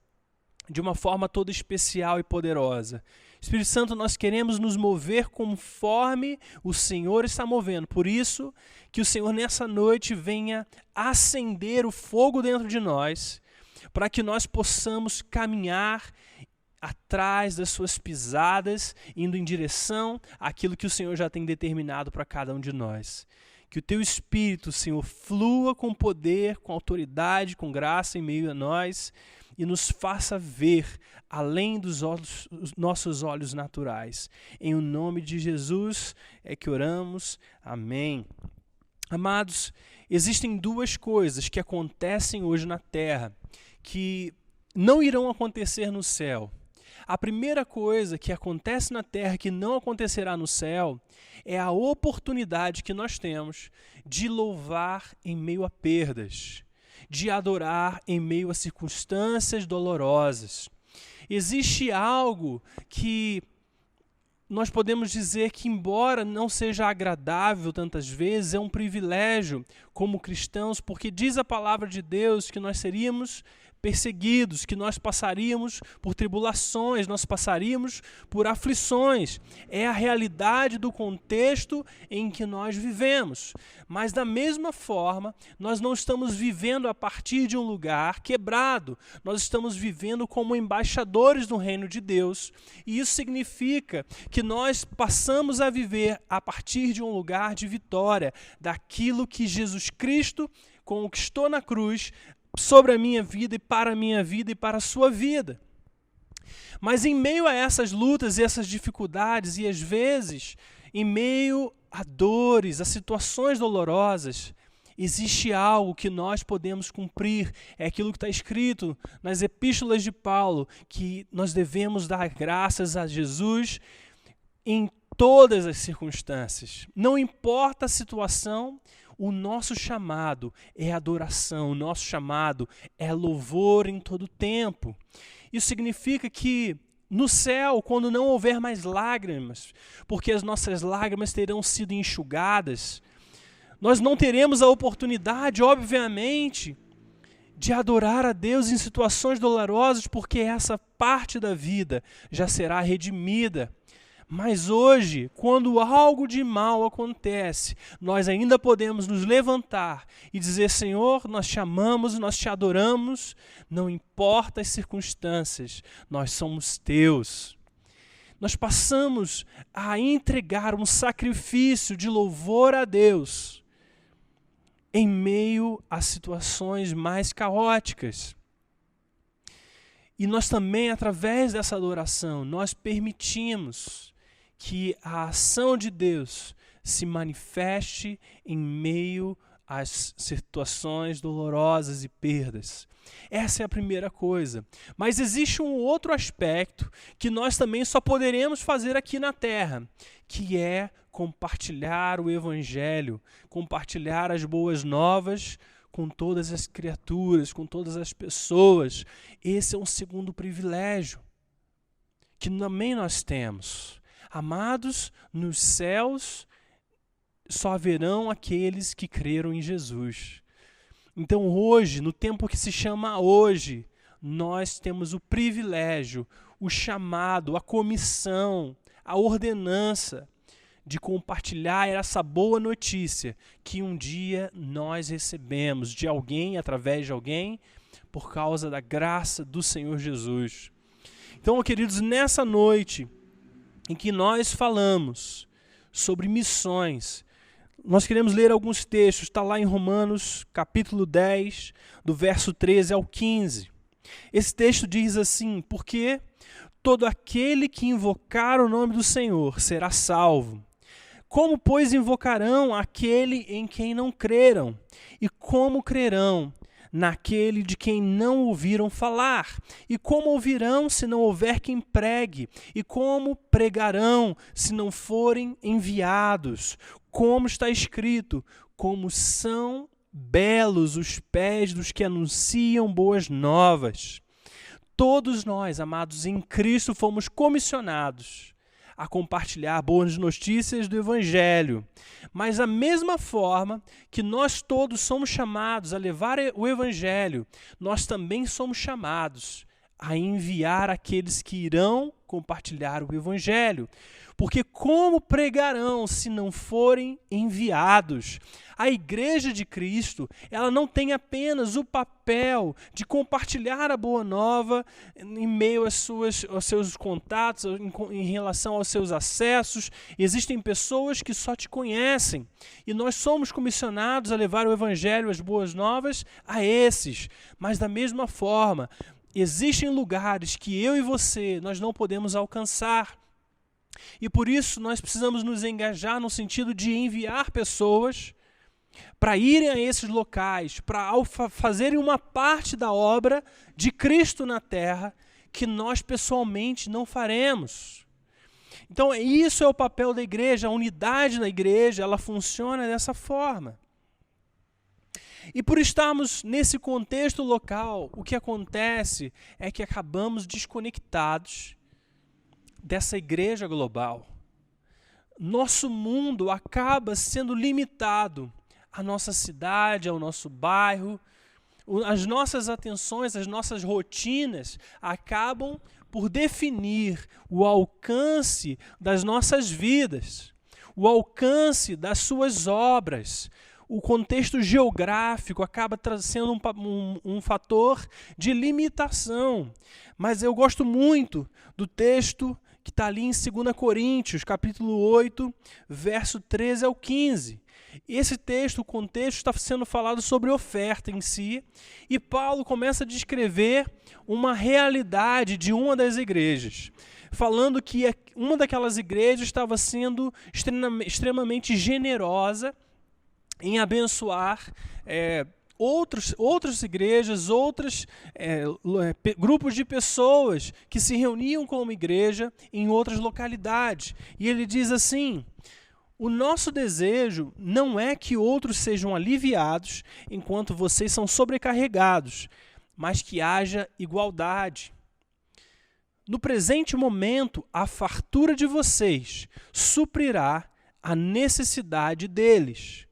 de uma forma toda especial e poderosa. Espírito Santo, nós queremos nos mover conforme o Senhor está movendo. Por isso, que o Senhor nessa noite venha acender o fogo dentro de nós, para que nós possamos caminhar atrás das suas pisadas, indo em direção àquilo que o Senhor já tem determinado para cada um de nós. Que o teu Espírito, Senhor, flua com poder, com autoridade, com graça em meio a nós e nos faça ver além dos nossos olhos naturais. Em o nome de Jesus é que oramos. Amém. Amados, existem duas coisas que acontecem hoje na terra que não irão acontecer no céu. A primeira coisa que acontece na terra que não acontecerá no céu é a oportunidade que nós temos de louvar em meio a perdas, de adorar em meio a circunstâncias dolorosas. Existe algo que nós podemos dizer que, embora não seja agradável tantas vezes, é um privilégio como cristãos, porque diz a palavra de Deus que nós seríamos perseguidos, que nós passaríamos por tribulações, nós passaríamos por aflições. É a realidade do contexto em que nós vivemos. Mas da mesma forma, nós não estamos vivendo a partir de um lugar quebrado. Nós estamos vivendo como embaixadores do reino de Deus. E isso significa que nós passamos a viver a partir de um lugar de vitória, daquilo que Jesus Cristo conquistou na cruz, sobre a minha vida e para a minha vida e para a sua vida. Mas em meio a essas lutas e essas dificuldades, e às vezes em meio a dores, a situações dolorosas, existe algo que nós podemos cumprir. É aquilo que está escrito nas epístolas de Paulo, que nós devemos dar graças a Jesus em todas as circunstâncias. Não importa a situação, o nosso chamado é adoração, o nosso chamado é louvor em todo tempo. Isso significa que no céu, quando não houver mais lágrimas, porque as nossas lágrimas terão sido enxugadas, nós não teremos a oportunidade, obviamente, de adorar a Deus em situações dolorosas, porque essa parte da vida já será redimida. Mas hoje, quando algo de mal acontece, nós ainda podemos nos levantar e dizer: Senhor, nós te amamos, nós te adoramos, não importa as circunstâncias, nós somos teus. Nós passamos a entregar um sacrifício de louvor a Deus em meio a situações mais caóticas. E nós também, através dessa adoração, nós permitimos que a ação de Deus se manifeste em meio as situações dolorosas e perdas. Essa é a primeira coisa. Mas existe um outro aspecto que nós também só poderemos fazer aqui na terra, que é compartilhar o Evangelho, compartilhar as boas novas com todas as criaturas, com todas as pessoas. Esse é um segundo privilégio que também nós temos. Amados, nos céus só haverão aqueles que creram em Jesus. Então hoje, no tempo que se chama hoje, nós temos o privilégio, o chamado, a comissão, a ordenança de compartilhar essa boa notícia que um dia nós recebemos de alguém, através de alguém, por causa da graça do Senhor Jesus. Então, queridos, nessa noite em que nós falamos sobre missões, nós queremos ler alguns textos, está lá em Romanos, capítulo 10, do verso 13 ao 15. Esse texto diz assim: porque todo aquele que invocar o nome do Senhor será salvo. Como, pois, invocarão aquele em quem não creram? E como crerão naquele de quem não ouviram falar? E como ouvirão se não houver quem pregue? E como pregarão se não forem enviados? Como está escrito, como são belos os pés dos que anunciam boas novas. Todos nós, amados, em Cristo fomos comissionados a compartilhar boas notícias do Evangelho. Mas da mesma forma que nós todos somos chamados a levar o Evangelho, nós também somos chamados a enviar aqueles que irão compartilhar o Evangelho. Porque como pregarão se não forem enviados? A Igreja de Cristo, ela não tem apenas o papel de compartilhar a boa nova em meio aos seus contatos, em relação aos seus acessos. Existem pessoas que só te conhecem e nós somos comissionados a levar o Evangelho, as boas novas, a esses. Mas da mesma forma, existem lugares que eu e você, nós não podemos alcançar. E por isso nós precisamos nos engajar no sentido de enviar pessoas para irem a esses locais, para fazerem uma parte da obra de Cristo na terra que nós pessoalmente não faremos. Então isso é o papel da igreja, a unidade da igreja, ela funciona dessa forma. E por estarmos nesse contexto local, o que acontece é que acabamos desconectados dessa igreja global. Nosso mundo acaba sendo limitado à nossa cidade, ao nosso bairro. As nossas atenções, as nossas rotinas acabam por definir o alcance das nossas vidas, o alcance das suas obras. O contexto geográfico acaba sendo um fator de limitação. Mas eu gosto muito do texto que está ali em 2 Coríntios, capítulo 8, verso 13 ao 15. Esse texto, o contexto, está sendo falado sobre oferta em si, e Paulo começa a descrever uma realidade de uma das igrejas, falando que uma daquelas igrejas estava sendo extremamente generosa em abençoar outras igrejas, grupos de pessoas que se reuniam como igreja em outras localidades. E ele diz assim: o nosso desejo não é que outros sejam aliviados enquanto vocês são sobrecarregados, mas que haja igualdade. No presente momento, a fartura de vocês suprirá a necessidade deles,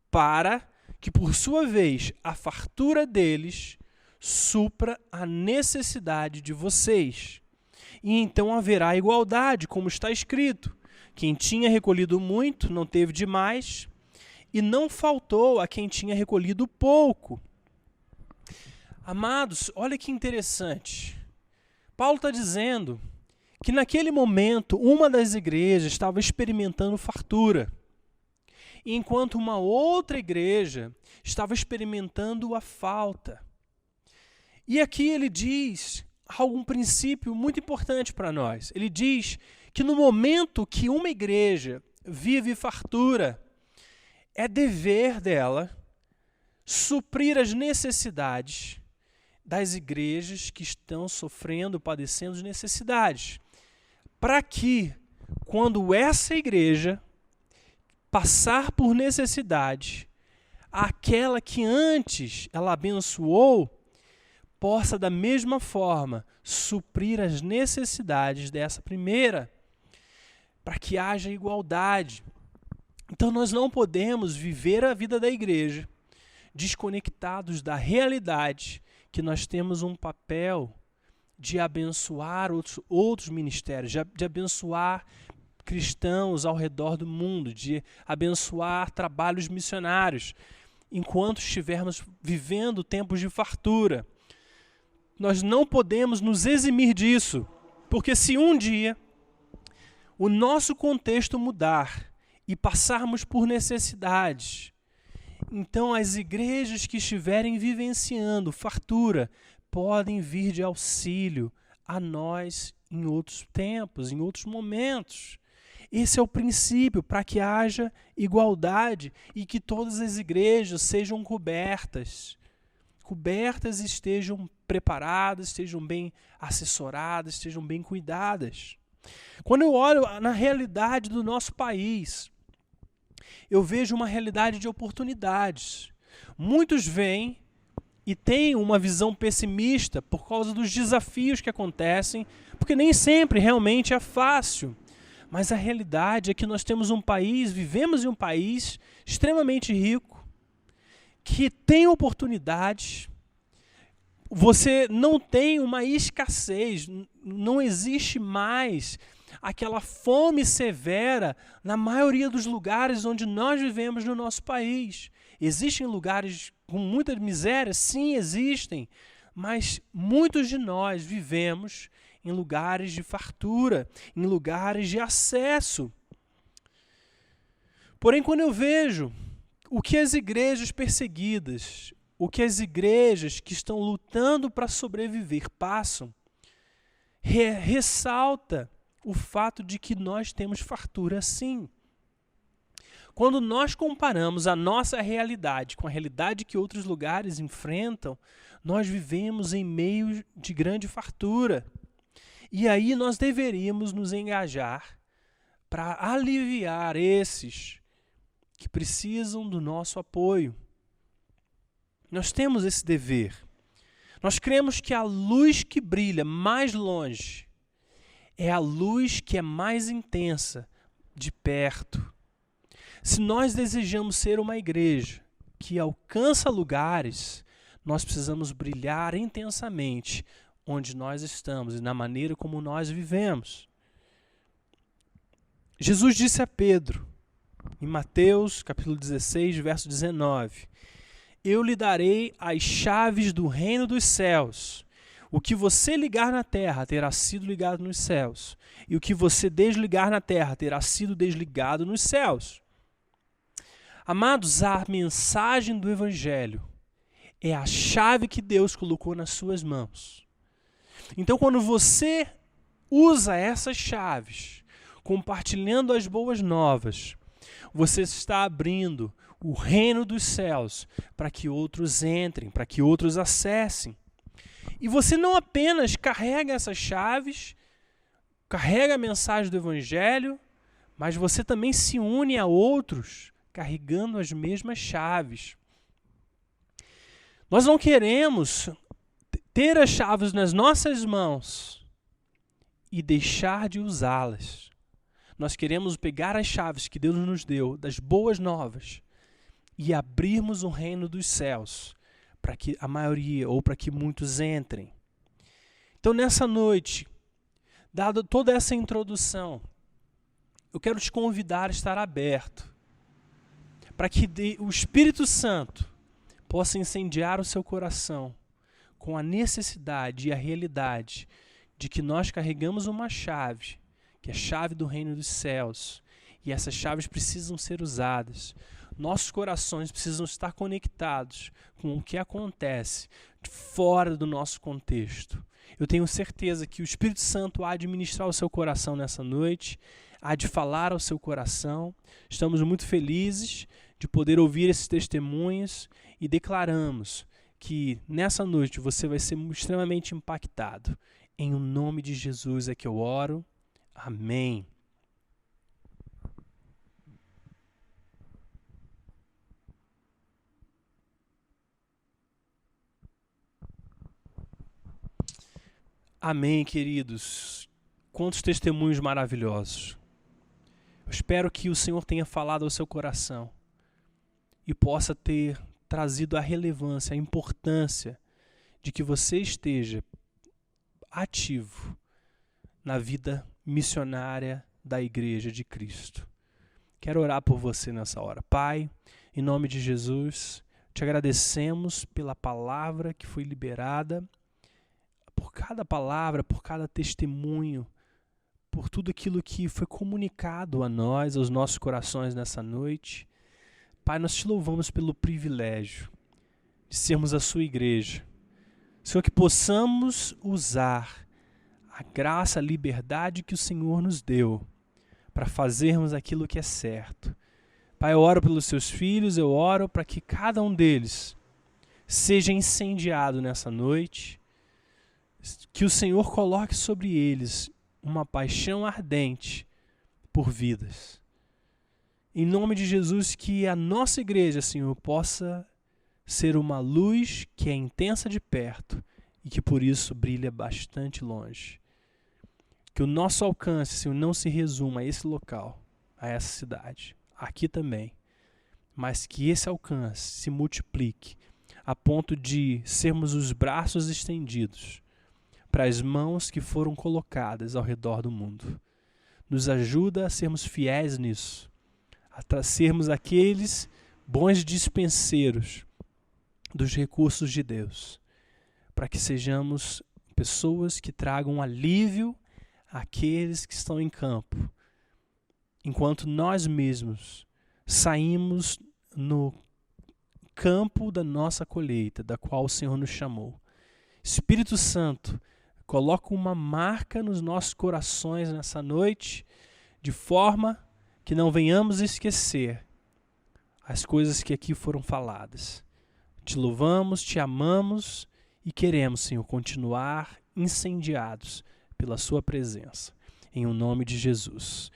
para que, por sua vez, a fartura deles supra a necessidade de vocês. E então haverá igualdade, como está escrito: quem tinha recolhido muito não teve demais, e não faltou a quem tinha recolhido pouco. Amados, olha que interessante. Paulo está dizendo que naquele momento uma das igrejas estava experimentando fartura, enquanto uma outra igreja estava experimentando a falta. E aqui ele diz um princípio muito importante para nós. Ele diz que no momento que uma igreja vive fartura, é dever dela suprir as necessidades das igrejas que estão sofrendo, padecendo de necessidades, para que, quando essa igreja passar por necessidade, aquela que antes ela abençoou, possa da mesma forma suprir as necessidades dessa primeira, para que haja igualdade. Então nós não podemos viver a vida da igreja desconectados da realidade que nós temos um papel de abençoar outros ministérios, de abençoar cristãos ao redor do mundo, de abençoar trabalhos missionários, enquanto estivermos vivendo tempos de fartura. Nós não podemos nos eximir disso, porque se um dia o nosso contexto mudar e passarmos por necessidades, então as igrejas que estiverem vivenciando fartura podem vir de auxílio a nós em outros tempos, em outros momentos. Esse é o princípio, para que haja igualdade e que todas as igrejas sejam cobertas e estejam preparadas, estejam bem assessoradas, estejam bem cuidadas. Quando eu olho na realidade do nosso país, eu vejo uma realidade de oportunidades. Muitos vêm e têm uma visão pessimista por causa dos desafios que acontecem, porque nem sempre realmente é fácil. Mas a realidade é que nós temos um país, vivemos em um país extremamente rico, que tem oportunidades. Você não tem uma escassez, não existe mais aquela fome severa na maioria dos lugares onde nós vivemos no nosso país. Existem lugares com muita miséria? Sim, existem, mas muitos de nós vivemos em lugares de fartura, em lugares de acesso. Porém, quando eu vejo o que as igrejas perseguidas, o que as igrejas que estão lutando para sobreviver passam, ressalta o fato de que nós temos fartura sim. Quando nós comparamos a nossa realidade com a realidade que outros lugares enfrentam, nós vivemos em meio de grande fartura. E aí nós deveríamos nos engajar para aliviar esses que precisam do nosso apoio. Nós temos esse dever. Nós cremos que a luz que brilha mais longe é a luz que é mais intensa de perto. Se nós desejamos ser uma igreja que alcança lugares, nós precisamos brilhar intensamente onde nós estamos e na maneira como nós vivemos. Jesus disse a Pedro, em Mateus capítulo 16, verso 19, eu lhe darei as chaves do reino dos céus. O que você ligar na terra terá sido ligado nos céus, e o que você desligar na terra terá sido desligado nos céus. Amados, a mensagem do Evangelho é a chave que Deus colocou nas suas mãos. Então, quando você usa essas chaves, compartilhando as boas novas, você está abrindo o reino dos céus para que outros entrem, para que outros acessem. E você não apenas carrega essas chaves, carrega a mensagem do Evangelho, mas você também se une a outros carregando as mesmas chaves. Nós não queremos ter as chaves nas nossas mãos e deixar de usá-las. Nós queremos pegar as chaves que Deus nos deu, das boas novas, e abrirmos o reino dos céus para que a maioria ou para que muitos entrem. Então, nessa noite, dada toda essa introdução, eu quero te convidar a estar aberto para que o Espírito Santo possa incendiar o seu coração com a necessidade e a realidade de que nós carregamos uma chave, que é a chave do reino dos céus, e essas chaves precisam ser usadas. Nossos corações precisam estar conectados com o que acontece fora do nosso contexto. Eu tenho certeza que o Espírito Santo há de ministrar o seu coração nessa noite, há de falar ao seu coração. Estamos muito felizes de poder ouvir esses testemunhos e declaramos que nessa noite você vai ser extremamente impactado. Em o nome de Jesus é que eu oro. Amém. Amém, queridos. Quantos testemunhos maravilhosos. Eu espero que o Senhor tenha falado ao seu coração e possa ter trazido a relevância, a importância de que você esteja ativo na vida missionária da Igreja de Cristo. Quero orar por você nessa hora. Pai, em nome de Jesus, te agradecemos pela palavra que foi liberada, por cada palavra, por cada testemunho, por tudo aquilo que foi comunicado a nós, aos nossos corações nessa noite. Pai, nós te louvamos pelo privilégio de sermos a sua igreja. Senhor, que possamos usar a graça, a liberdade que o Senhor nos deu para fazermos aquilo que é certo. Pai, eu oro pelos seus filhos, eu oro para que cada um deles seja incendiado nessa noite, que o Senhor coloque sobre eles uma paixão ardente por vidas. Em nome de Jesus, que a nossa igreja, Senhor, possa ser uma luz que é intensa de perto e que por isso brilha bastante longe. Que o nosso alcance, Senhor, não se resuma a esse local, a essa cidade, aqui também, mas que esse alcance se multiplique a ponto de sermos os braços estendidos para as mãos que foram colocadas ao redor do mundo. Nos ajuda a sermos fiéis nisso, a sermos aqueles bons dispenseiros dos recursos de Deus, para que sejamos pessoas que tragam alívio àqueles que estão em campo, enquanto nós mesmos saímos no campo da nossa colheita, da qual o Senhor nos chamou. Espírito Santo, coloca uma marca nos nossos corações nessa noite, de forma que não venhamos esquecer as coisas que aqui foram faladas. Te louvamos, te amamos e queremos, Senhor, continuar incendiados pela sua presença. Em o nome de Jesus.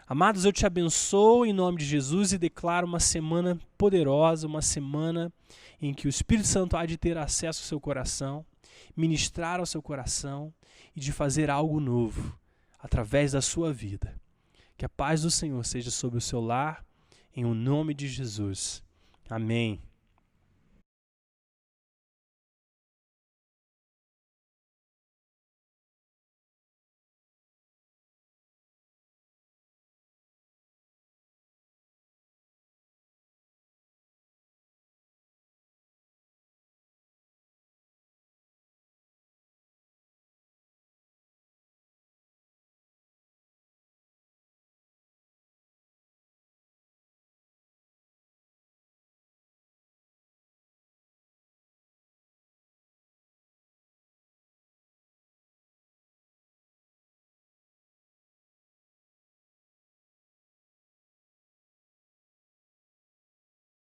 Amados, eu te abençoo em nome de Jesus e declaro uma semana poderosa, uma semana em que o Espírito Santo há de ter acesso ao seu coração, ministrar ao seu coração e de fazer algo novo através da sua vida. Que a paz do Senhor seja sobre o seu lar, em o nome de Jesus. Amém.